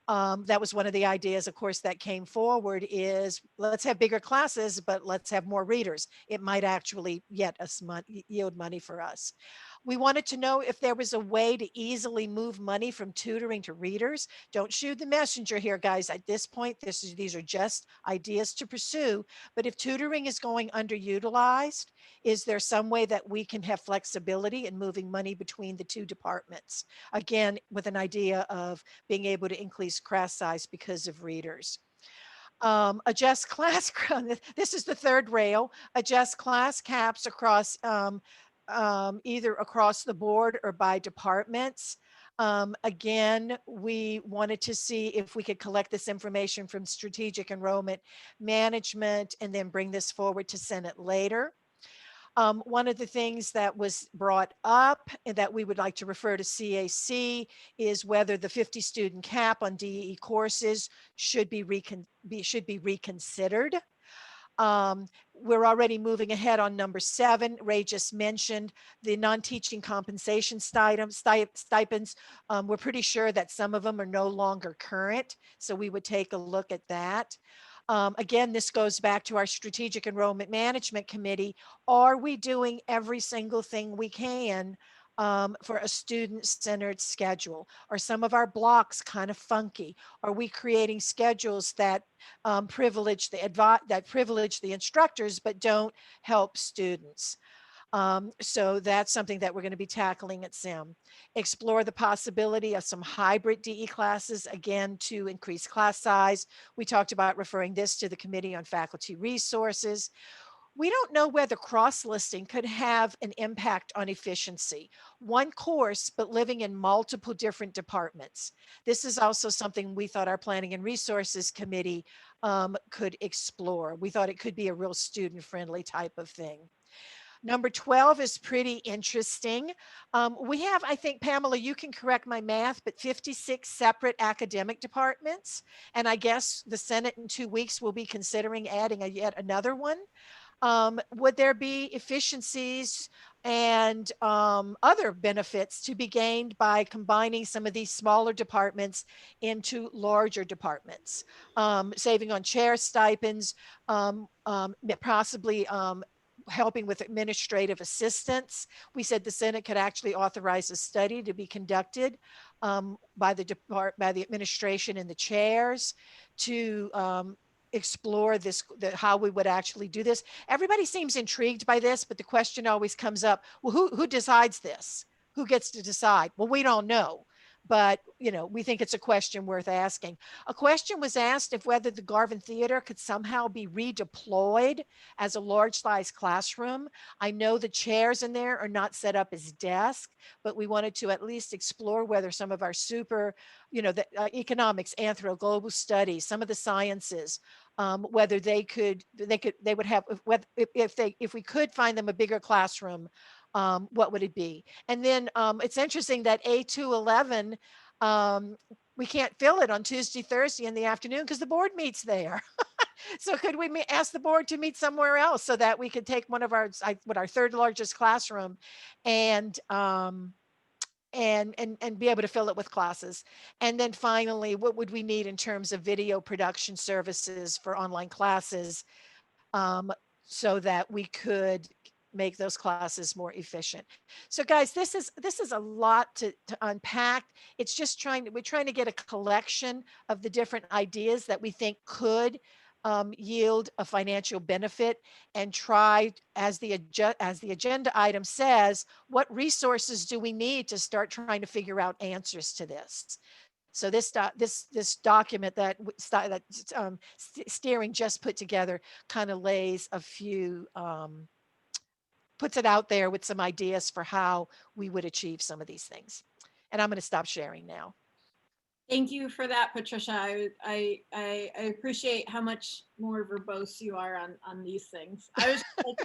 That was one of the ideas, of course, that came forward is let's have bigger classes, but let's have more readers. It might actually yield money for us. We wanted to know if there was a way to easily move money from tutoring to readers. Don't shoot the messenger here, guys. At this point, these are just ideas to pursue. But if tutoring is going underutilized, is there some way that we can have flexibility in moving money between the two departments? Again, with an idea of being able to increase class size because of readers. Adjust class, this is the third rail, adjust class caps across either across the board or by departments. Again, we wanted to see if we could collect this information from strategic enrollment management and then bring this forward to Senate later. One of the things that was brought up and that we would like to refer to CAC is whether the 50 student cap on DE courses should be reconsidered. We're already moving ahead on number 7. Ray just mentioned the non-teaching compensation stipends. We're pretty sure that some of them are no longer current, so we would take a look at that. Again, this goes back to our Strategic Enrollment Management Committee. Are we doing every single thing we can for a student-centered schedule? Are some of our blocks kind of funky? Are we creating schedules that privilege the instructors but don't help students? So that's something that we're going to be tackling at SIM. Explore the possibility of some hybrid DE classes, again, to increase class size. We talked about referring this to the Committee on Faculty Resources. We don't know whether cross-listing could have an impact on efficiency. One course, but living in multiple different departments. This is also something we thought our Planning and Resources Committee could explore. We thought it could be a real student-friendly type of thing. Number 12 is pretty interesting. We have, I think, Pamela, you can correct my math, but 56 separate academic departments. And I guess the Senate in 2 weeks will be considering adding yet another one. Would there be efficiencies and other benefits to be gained by combining some of these smaller departments into larger departments? Saving on chair stipends, possibly helping with administrative assistance. We said the Senate could actually authorize a study to be conducted by the administration and the chairs to explore this, how we would actually do this. Everybody seems intrigued by this, but the question always comes up, well, who decides this? Who gets to decide? Well, we don't know. But, you know, we think it's a question worth asking. A question was asked if whether the Garvin Theater could somehow be redeployed as a large size classroom. I know the chairs in there are not set up as desks, but we wanted to at least explore whether some of our super, you know, the economics, anthro, global studies, some of the sciences, whether they would have, if we could find them a bigger classroom, what would it be? And then it's interesting that A211, we can't fill it on Tuesday, Thursday in the afternoon because the board meets there. So could we ask the board to meet somewhere else so that we could take one of our third largest classroom and be able to fill it with classes? And then finally, what would we need in terms of video production services for online classes so that we could make those classes more efficient? So guys, this is a lot to unpack. It's just we're trying to get a collection of the different ideas that we think could yield a financial benefit, and try, as the agenda item says, what resources do we need to start trying to figure out answers to this? So this document that steering just put together kind of lays a few, puts it out there with some ideas for how we would achieve some of these things. And I'm going to stop sharing now. Thank you for that, Patricia. I appreciate how much more verbose you are on these things. I was like,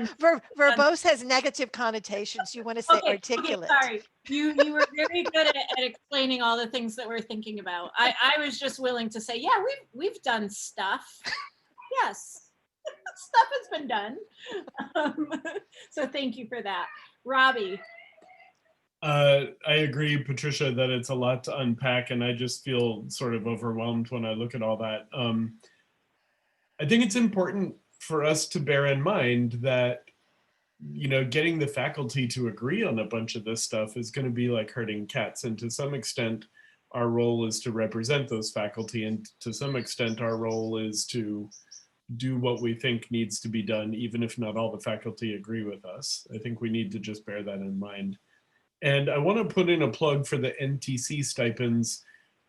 yeah, verbose has negative connotations. You want to say articulate. Okay, sorry. You were very good at explaining all the things that we're thinking about. I was just willing to say, yeah, we've done stuff. Yes. Stuff has been done. So thank you for that. Robbie. I agree, Patricia, that it's a lot to unpack, and I just feel sort of overwhelmed when I look at all that. I think it's important for us to bear in mind that getting the faculty to agree on a bunch of this stuff is going to be like herding cats. And to some extent, our role is to represent those faculty. And to some extent, our role is to do what we think needs to be done, even if not all the faculty agree with us. I think we need to just bear that in mind. And I want to put in a plug for the Ntc stipends.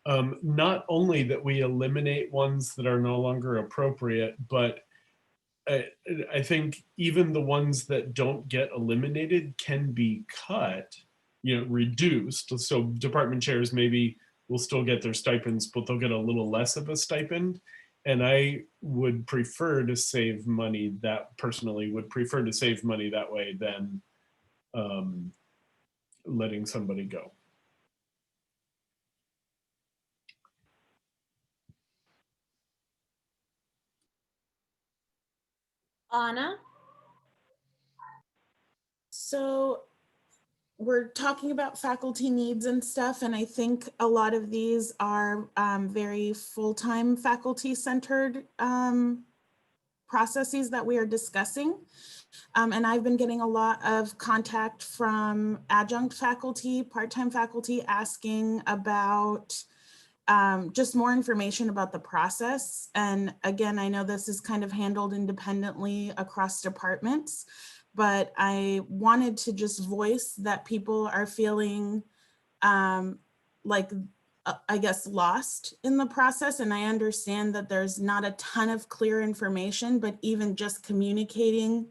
Not only that we eliminate ones that are no longer appropriate, but I think even the ones that don't get eliminated can be cut, reduced. So department chairs maybe will still get their stipends, but they'll get a little less of a stipend. And I would prefer to save money personally would prefer to save money that way than letting somebody go. Anna? So we're talking about faculty needs and stuff, and I think a lot of these are very full-time faculty-centered processes that we are discussing. And I've been getting a lot of contact from adjunct faculty, part-time faculty asking about just more information about the process. And again, I know this is kind of handled independently across departments, but I wanted to just voice that people are feeling like, I guess, lost in the process. And I understand that there's not a ton of clear information, but even just communicating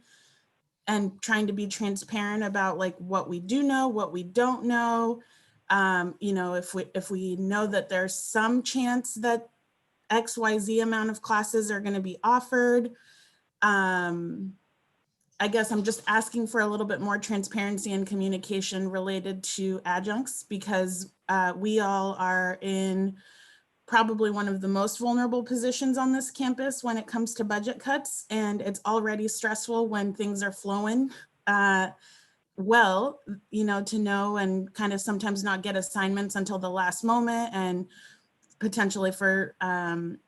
and trying to be transparent about like what we do know, what we don't know. If we know that there's some chance that XYZ amount of classes are going to be offered, I guess I'm just asking for a little bit more transparency and communication related to adjuncts, because we all are in probably one of the most vulnerable positions on this campus when it comes to budget cuts. And it's already stressful when things are flowing well, to know and kind of sometimes not get assignments until the last moment, and potentially for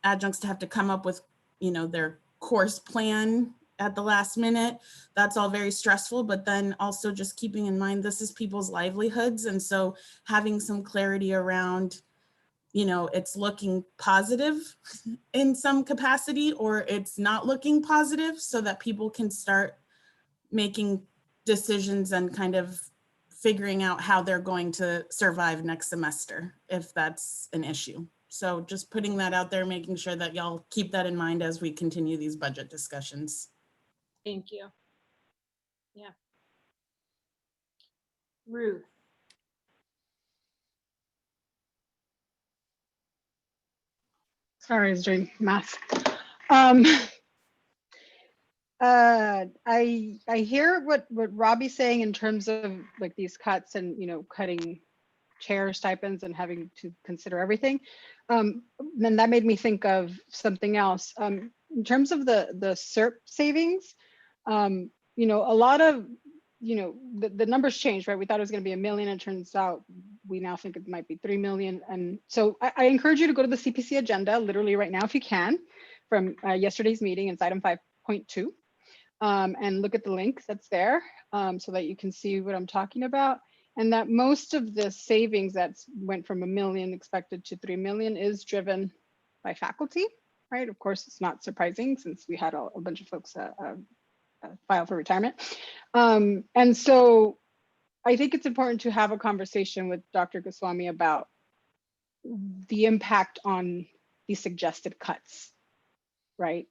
adjuncts to have to come up with, their course plan at the last minute. That's all very stressful, but then also just keeping in mind, this is people's livelihoods. And so having some clarity around, it's looking positive in some capacity, or it's not looking positive, so that people can start making decisions and kind of figuring out how they're going to survive next semester, if that's an issue. So just putting that out there, making sure that y'all keep that in mind as we continue these budget discussions. Thank you. Yeah. Ruth. Sorry, I was doing math. I hear what Robbie's saying in terms of like these cuts and cutting chair stipends and having to consider everything. Then that made me think of something else. In terms of the SERP savings, a lot of the numbers changed, right? We thought it was going to be $1 million, and it turns out we now think it might be 3 million. And so I encourage you to go to the CPC agenda literally right now if you can, from yesterday's meeting. It's item 5.2, and look at the link that's there so that you can see what I'm talking about. And that most of the savings that went from $1 million expected to 3 million is driven by faculty, right? Of course, it's not surprising since we had a bunch of folks file for retirement. And so I think it's important to have a conversation with Dr. Goswami about the impact on the suggested cuts, right?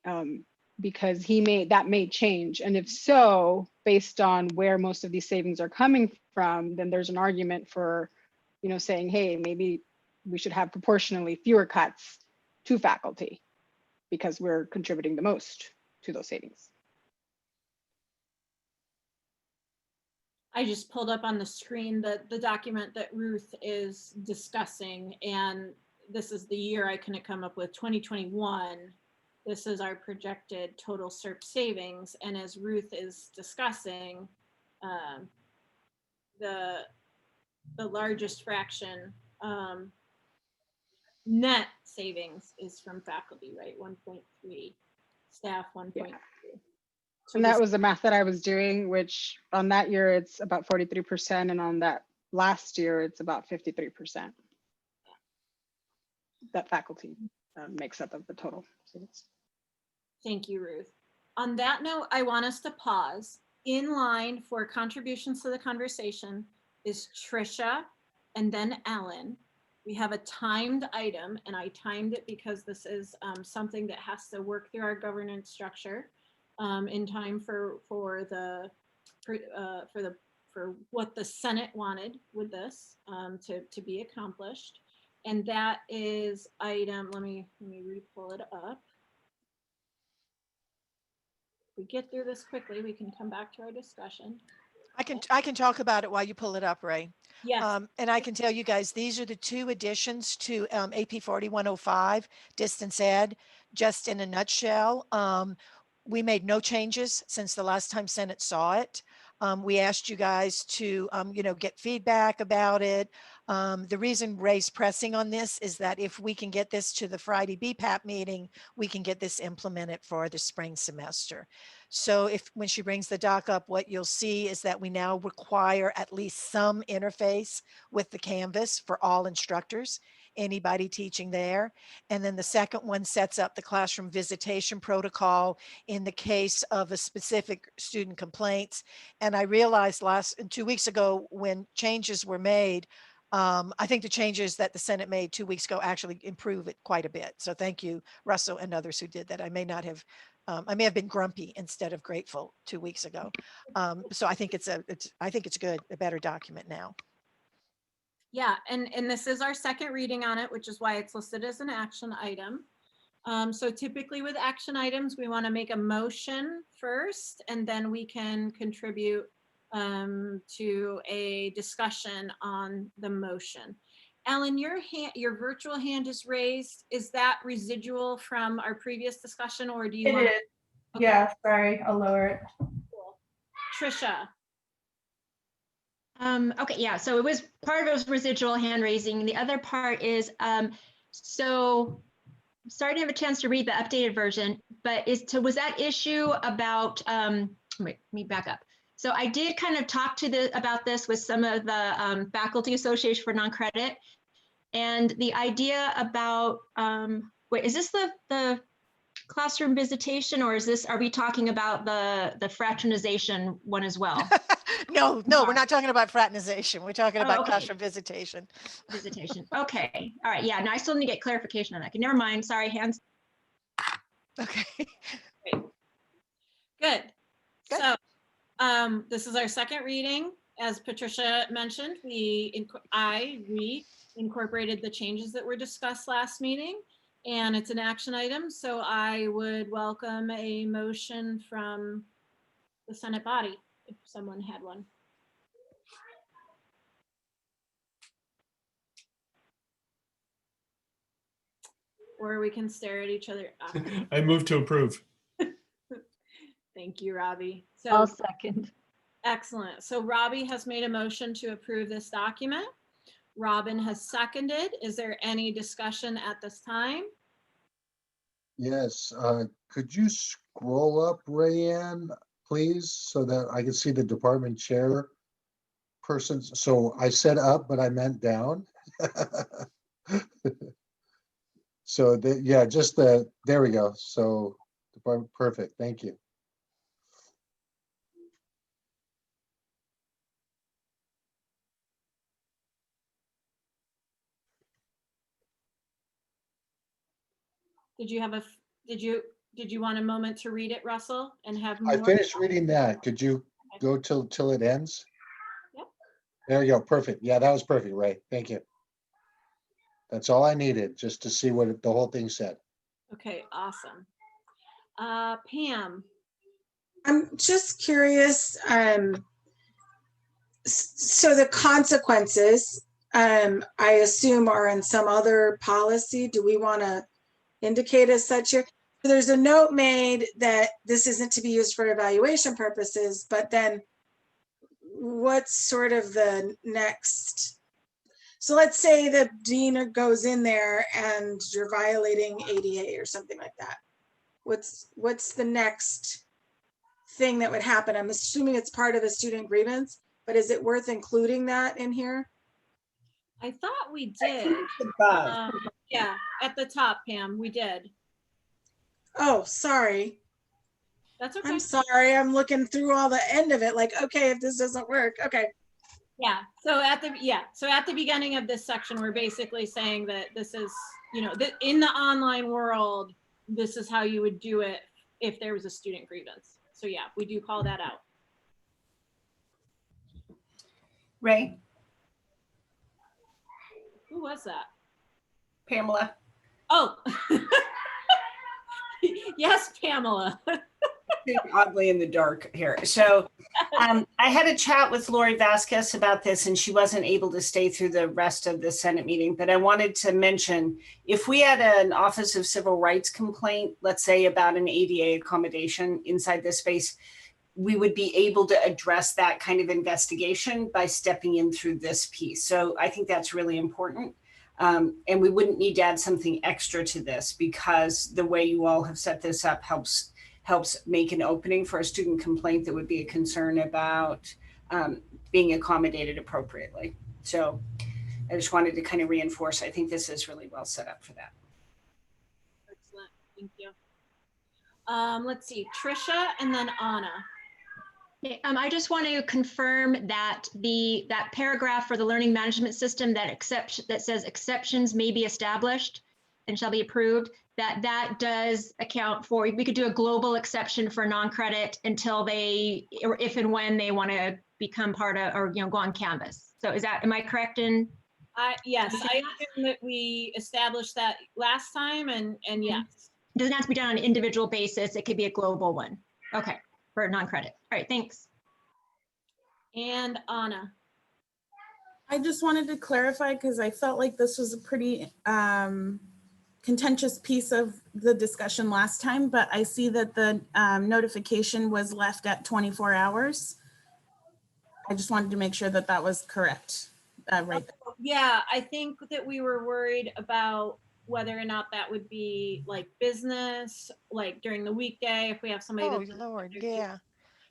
Because that may change. And if so, based on where most of these savings are coming from, then there's an argument for, saying, hey, maybe we should have proportionally fewer cuts to faculty because we're contributing the most to those savings. I just pulled up on the screen the document that Ruth is discussing, and this is the year I couldn't come up with, 2021. This is our projected total SERP savings. And as Ruth is discussing, the largest fraction net savings is from faculty, right? 1.3, staff 1.3. Yeah. And that was the math that I was doing, which on that year, it's about 43%. And on that last year, it's about 53%. That faculty makes up of the total students. Thank you, Ruth. On that note, I want us to pause. In line for contributions to the conversation is Trisha and then Ellen. We have a timed item, and I timed it because this is something that has to work through our governance structure in time for what the Senate wanted with this to be accomplished. And that is item, let me re-pull it up. If we get through this quickly, we can come back to our discussion. I can talk about it while you pull it up, Ray. Yes. And I can tell you guys, these are the two additions to AP 4105, distance ed, just in a nutshell. We made no changes since the last time Senate saw it. We asked you guys to, get feedback about it. The reason Ray's pressing on this is that if we can get this to the Friday BPAP meeting, we can get this implemented for the spring semester. So when she brings the doc up, what you'll see is that we now require at least some interface with the Canvas for all instructors, anybody teaching there. And then the second one sets up the classroom visitation protocol in the case of a specific student complaints. And I realized 2 weeks ago when changes were made, I think the changes that the Senate made 2 weeks ago actually improve it quite a bit. So thank you, Russell and others who did that. I may have been grumpy instead of grateful 2 weeks ago. So I think it's good, a better document now. Yeah, and this is our second reading on it, which is why it's listed as an action item. So typically with action items, we want to make a motion first, and then we can contribute to a discussion on the motion. Ellen, your virtual hand is raised. Is that residual from our previous discussion, or do you want? It is. Okay. Yeah, sorry, I'll lower it. Cool. Trisha. Okay, yeah, so part of it was residual hand raising. The other part is, so I'm starting to have a chance to read the updated version, but was that issue about, wait, let me back up. So I did kind of talk about this with some of the Faculty Association for Non-Credit, and the idea about, wait, is this the classroom visitation, or are we talking about the fraternization one as well? No, we're not talking about fraternization. We're talking about classroom visitation. Visitation. Okay. All right. Yeah. No, I still need to get clarification on that. Okay, never mind. Sorry, hands. Okay. Great. Good. So this is our second reading. As Patricia mentioned, I incorporated the changes that were discussed last meeting, and it's an action item. So I would welcome a motion from the Senate body if someone had one. Or we can stare at each other. I move to approve. Thank you, Robbie. So I'll second. Excellent. So Robbie has made a motion to approve this document. Robin has seconded. Is there any discussion at this time? Yes, could you scroll up, Rayanne, please, so that I can see the department chair person? So I said up, but I meant down. So yeah, there we go. So perfect, thank you. Did you want a moment to read it, Russell, and have more? I finished reading that. Could you go till it ends? Yep. There you go. Perfect. Yeah, that was perfect, Ray. Thank you. That's all I needed, just to see what the whole thing said. Okay, awesome. Pam. I'm just curious. So the consequences, I assume, are in some other policy. Do we want to indicate as such here? There's a note made that this isn't to be used for evaluation purposes, but then what's sort of the next? So let's say the dean goes in there and you're violating ADA or something like that. What's the next thing that would happen? I'm assuming it's part of the student grievance, but is it worth including that in here? I thought we did. Above. Yeah, at the top, Pam, we did. Oh, sorry. That's okay. I'm sorry. I'm looking through all the end of it. Like, okay, if this doesn't work, okay. Yeah. So at the beginning of this section, we're basically saying that this is, you know, that in the online world, this is how you would do it if there was a student grievance. So yeah, we do call that out. Ray, Who was that? Pamela. Oh, yes, Pamela. Oddly in the dark here. So I had a chat with Lori Vasquez about this, and she wasn't able to stay through the rest of the Senate meeting, but I wanted to mention, if we had an Office of Civil Rights complaint, let's say about an ADA accommodation inside this space, we would be able to address that kind of investigation by stepping in through this piece. So I think that's really important. And we wouldn't need to add something extra to this, because the way you all have set this up helps make an opening for a student complaint that would be a concern about being accommodated appropriately. So I just wanted to kind of reinforce, I think this is really well set up for that. Excellent, thank you. Let's see, Trisha and then Anna. Okay, I just want to confirm that that paragraph for the learning management system that says exceptions may be established and shall be approved, that does account for, we could do a global exception for non-credit until they, or if and when they want to become part of, or, you know, go on Canvas. So am I correct in? Yes, I assume that we established that last time, and yes. It doesn't have to be done on an individual basis. It could be a global one. Okay, for non-credit. All right, thanks. And Anna. I just wanted to clarify, because I felt like this was a pretty contentious piece of the discussion last time, but I see that the notification was left at 24 hours. I just wanted to make sure that that was correct. Right. Yeah, I think that we were worried about whether or not that would be like business, like during the weekday, if we have somebody. Oh, Lord, yeah.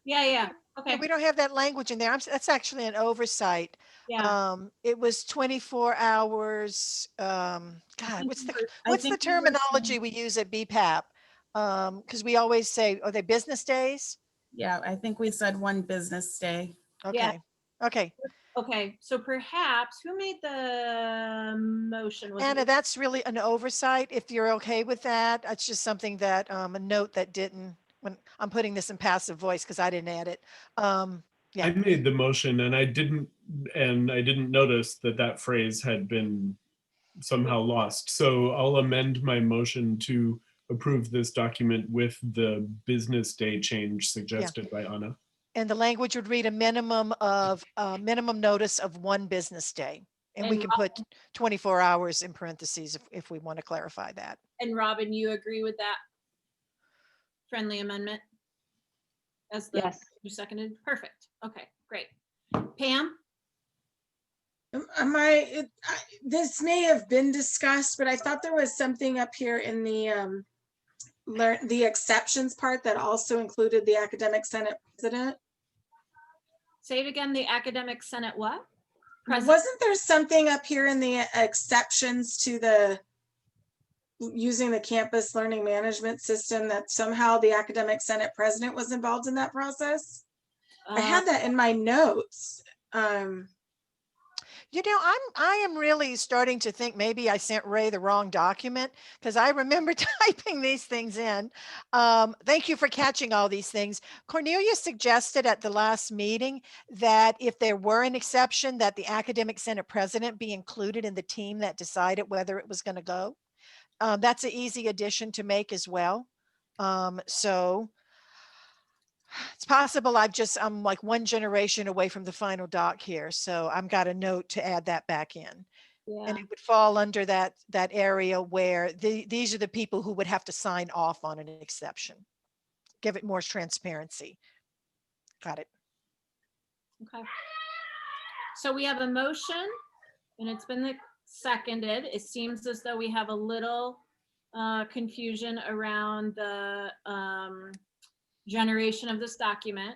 Yeah, okay. Yeah, we don't have that language in there. That's actually an oversight. Yeah. It was 24 hours. God, what's the terminology we use at BPAP? Because we always say, are they business days? Yeah, I think we said one business day. Okay. Yeah. Okay. Okay, so perhaps, who made the motion? Was Anna, it- that's really an oversight. If you're okay with that, it's just something that, a note that didn't, when I'm putting this in passive voice because I didn't add it. Yeah. I made the motion and I didn't notice that phrase had been somehow lost. So I'll amend my motion to approve this document with the business day change suggested by Anna. And the language would read a minimum notice of one business day. And we can put 24 hours in parentheses if we want to clarify that. And Robin, you agree with that friendly amendment? As the, yes. You seconded? Perfect. Okay, great. Pam? This may have been discussed, but I thought there was something up here in the exceptions part that also included the Academic Senate president. Say it again, the Academic Senate what? Wasn't there something up here in the exceptions to using the campus learning management system that somehow the Academic Senate president was involved in that process? I had that in my notes. You know, I am really starting to think maybe I sent Ray the wrong document because I remember typing these things in. Thank you for catching all these things. Cornelia suggested at the last meeting that if there were an exception, that the Academic Senate president be included in the team that decided whether it was going to go. That's an easy addition to make as well. So it's possible I'm like one generation away from the final doc here. So I've got a note to add that back in. Yeah. And it would fall under that area where these are the people who would have to sign off on an exception. Give it more transparency. Got it. Okay. So we have a motion and it's been seconded. It seems as though we have a little confusion around the generation of this document.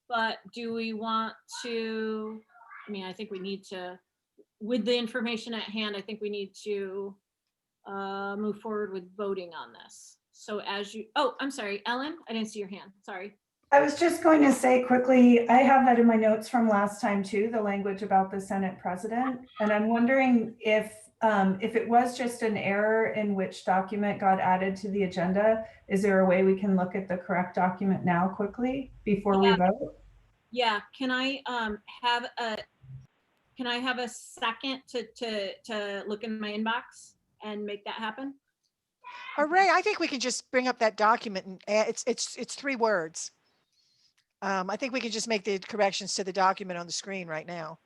But do we want to, I mean, I think we need to, with the information at hand, I think we need to move forward with voting on this. So as you, oh, I'm sorry, Ellen, I didn't see your hand, sorry. I was just going to say quickly, I have that in my notes from last time too, the language about the Senate president. And I'm wondering if it was just an error in which document got added to the agenda, is there a way we can look at the correct document now quickly before we vote? Yeah, can I have a second to look in my inbox and make that happen? Ray, I think we can just bring up that document and it's 3 words. I think we can just make the corrections to the document on the screen right now.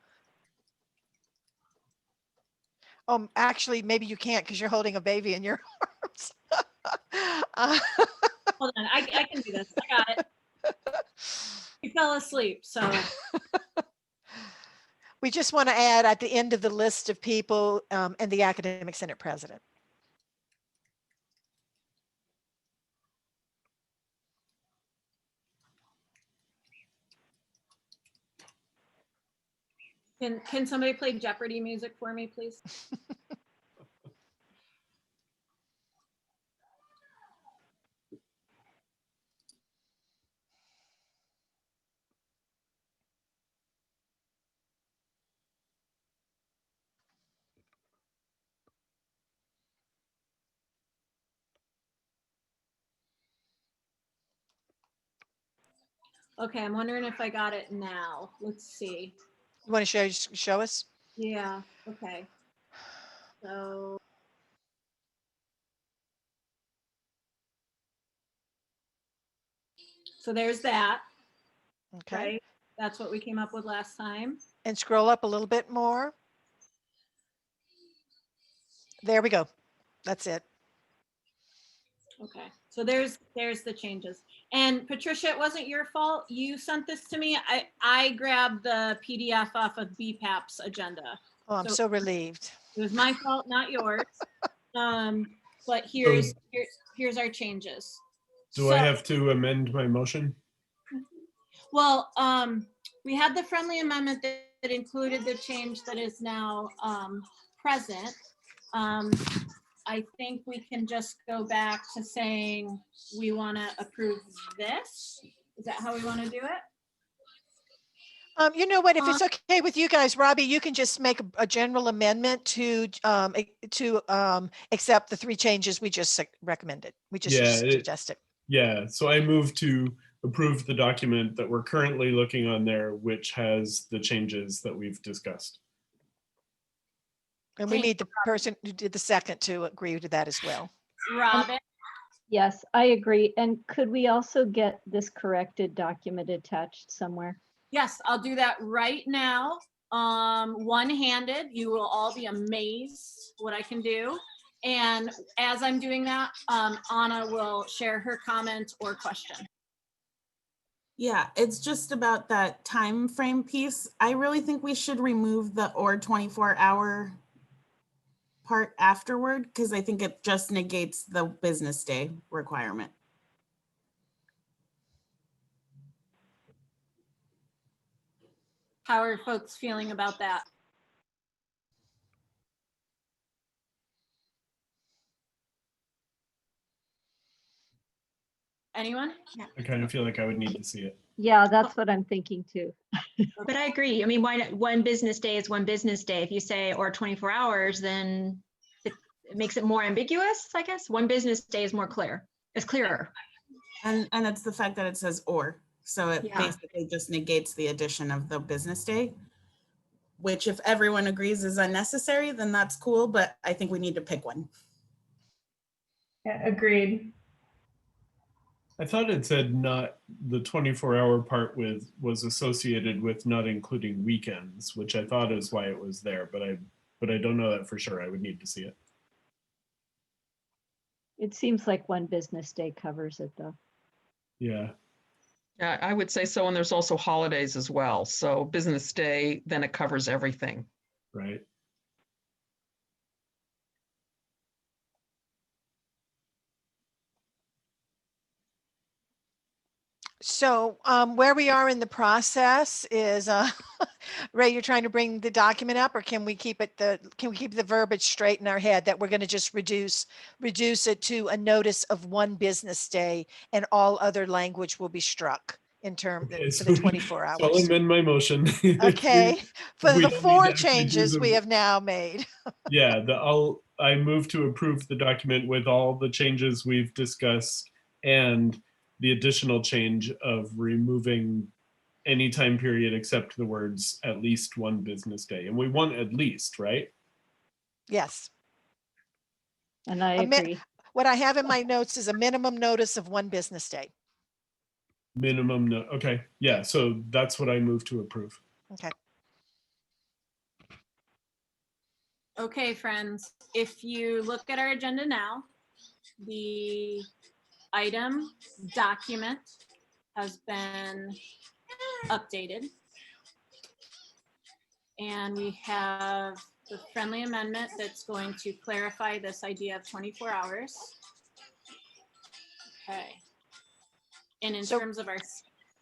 Actually, maybe you can't because you're holding a baby in your arms. Hold on, I can do this. I got it. He fell asleep, so. We just want to add at the end of the list of people and the Academic Senate president. Can somebody play Jeopardy music for me, please? Okay, I'm wondering if I got it now. Let's see. You want to show us? Yeah, okay. So there's that. Okay. Right? That's what we came up with last time. And scroll up a little bit more. There we go. That's it. Okay, so there's the changes. And Patricia, it wasn't your fault. You sent this to me. I grabbed the PDF off of BPAP's agenda. Oh, I'm so relieved. It was my fault, not yours. But here's our changes. Do I have to amend my motion? Well, we had the friendly amendment that included the change that is now present. I think we can just go back to saying we want to approve this. Is that how we want to do it? You know what, if it's okay with you guys, Robbie, you can just make a general amendment to accept the 3 changes we just recommended. We just suggested. Yeah, so I move to approve the document that we're currently looking on there, which has the changes that we've discussed. And we need the person who did the second to agree to that as well. Robin? Yes, I agree. And could we also get this corrected document attached somewhere? Yes, I'll do that right now. One-handed, you will all be amazed what I can do. And as I'm doing that, Anna will share her comment or question. Yeah, it's just about that time frame piece. I really think we should remove the or 24-hour part afterward, because I think it just negates the business day requirement. How are folks feeling about that? Anyone? I kind of feel like I would need to see it. Yeah, that's what I'm thinking too. But I agree. I mean, why not? One business day is one business day. If you say or 24 hours, then it makes it more ambiguous, I guess. One business day is more clear. It's clearer. And it's the fact that it says or. So it basically just negates the addition of the business day, which if everyone agrees is unnecessary, then that's cool. But I think we need to pick one. Yeah, agreed. I thought it said not the 24-hour part was associated with not including weekends, which I thought is why it was there, but I don't know that for sure. I would need to see it. It seems like one business day covers it though. Yeah. Yeah, I would say so. And there's also holidays as well. So business day, then it covers everything. Right. So where we are in the process is, Ray, you're trying to bring the document up, or can we keep the verbiage straight in our head that we're going to just reduce it to a notice of 1 business day and all other language will be struck in term Okay, for the 24 so I'll hours? amend my motion. Okay, for we the don't need 4 to actually do changes we the- have now made. Yeah, I move to approve the document with all the changes we've discussed and the additional change of removing any time period except the words at least 1 business day. And we want at least, right? Yes. And I A mi- agree. What I have in my notes is a minimum notice of 1 business day. Minimum, no, okay, yeah, so that's what I move to approve. Okay. Okay, friends, if you look at our agenda now, the item document has been updated. And we have the friendly amendment that's going to clarify this idea of 24 hours. Okay. And in terms of our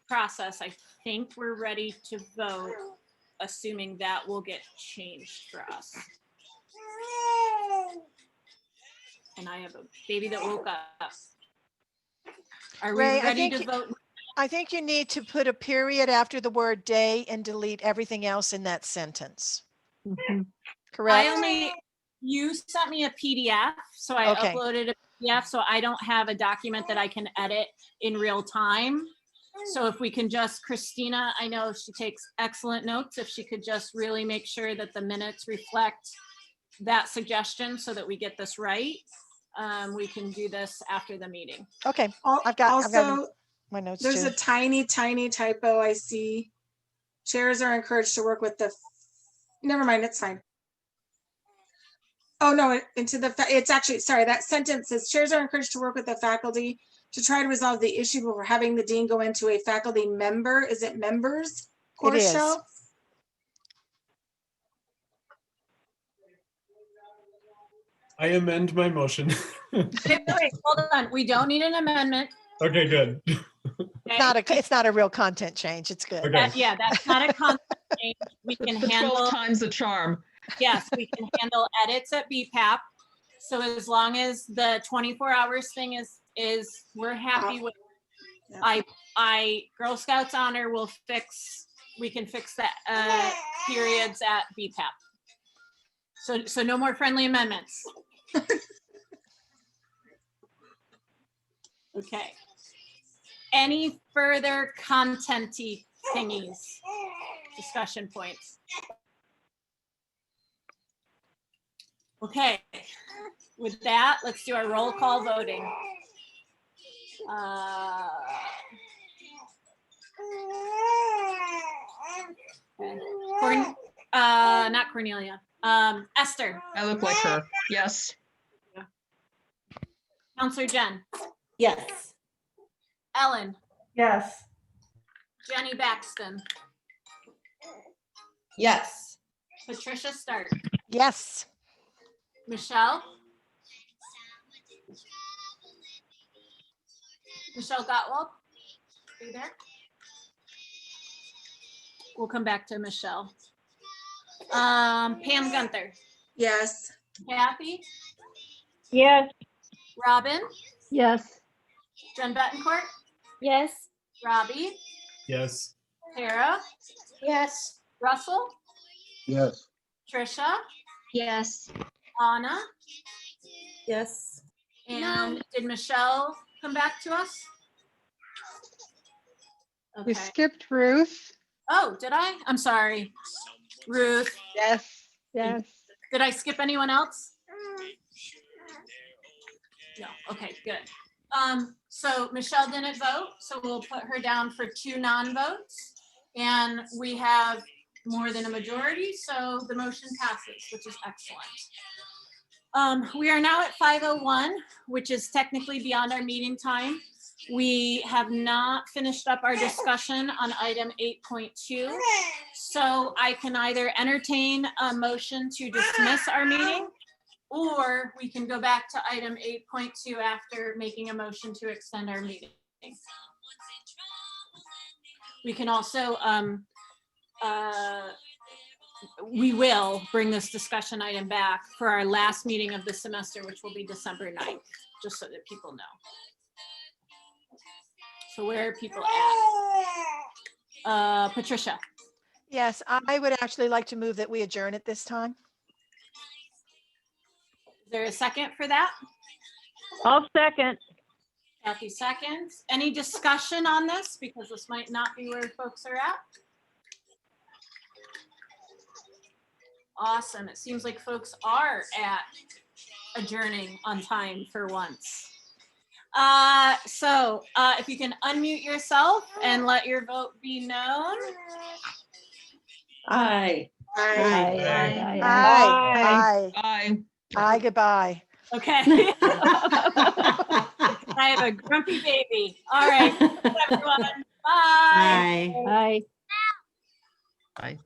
process, I think we're ready to vote, assuming that will get changed for us. And I have a baby that woke up. Are we Ray, ready to vote? I think you need to put a period after the word day and delete everything else in that sentence. Correct? You sent me a PDF, so I Okay. uploaded a PDF, so I don't have a document that I can edit in real time. So if we can just, Christina, I know she takes excellent notes, if she could just really make sure that the minutes reflect that suggestion so that we get this right, we can do this after the meeting. Okay, I've got my notes There's too. a tiny typo I see. Chairs are encouraged to work with the, never mind, it's fine. Oh, no, it's actually, sorry, that sentence says chairs are encouraged to work with the faculty to try to resolve the issue before having the dean go into a faculty member. Is it members course show? I amend my motion. Wait, hold on. We don't need an amendment. Okay, good. It's not a real content change. It's good. Okay. Yeah, that's not a content change. We can The handle 12 times the charm. Yes, we can handle edits at BPAP. So as long as the 24 hours thing is we're happy with. Girl Scouts Honor will we can fix that periods at BPAP. So no more friendly amendments. Okay. Any further content-y thingies, discussion points? Okay, with that, let's do our roll call voting. Not Cornelia. Esther. I look like her. Yes. Counselor Jen. Yes. Ellen. Yes. Jenny Baxton. Yes. Patricia Stark. Yes. Michelle. Michelle Gottwald. Are you there? We'll come back to Michelle. Pam Gunther. Yes. Kathy. Yes. Robin. Yes. Jen Bettencourt. Yes. Robbie. Yes. Tara. Yes. Russell. Yes. Trisha. Yes. Anna. Yes. And did Michelle come back to us? We Okay. skipped Ruth. Oh, did I? I'm sorry. Ruth. Yes. Yes. Did I skip anyone else? No. Okay, good. So Michelle didn't vote, so we'll put her down for 2 non-votes. And we have more than a majority, so the motion passes, which is excellent. We are now at 5:01, which is technically beyond our meeting time. We have not finished up our discussion on item 8.2. So I can either entertain a motion to dismiss our meeting, or we can go back to item 8.2 after making a motion to extend our meeting. We can also, we will bring this discussion item back for our last meeting of the semester, which will be December 9th, just so that people know. So where are people at? Patricia. Yes, I would actually like to move that we adjourn at this time. Is there a second for that? I'll second. Kathy seconds. Any discussion on this? Because this might not be where folks are at. Awesome. It seems like folks are at adjourning on time for once. So if you can unmute yourself and let your vote be known. Aye. Aye. Aye. Aye. Aye, goodbye. Okay. I have a grumpy baby. All right. Everyone. Bye. Aye. Aye. Bye.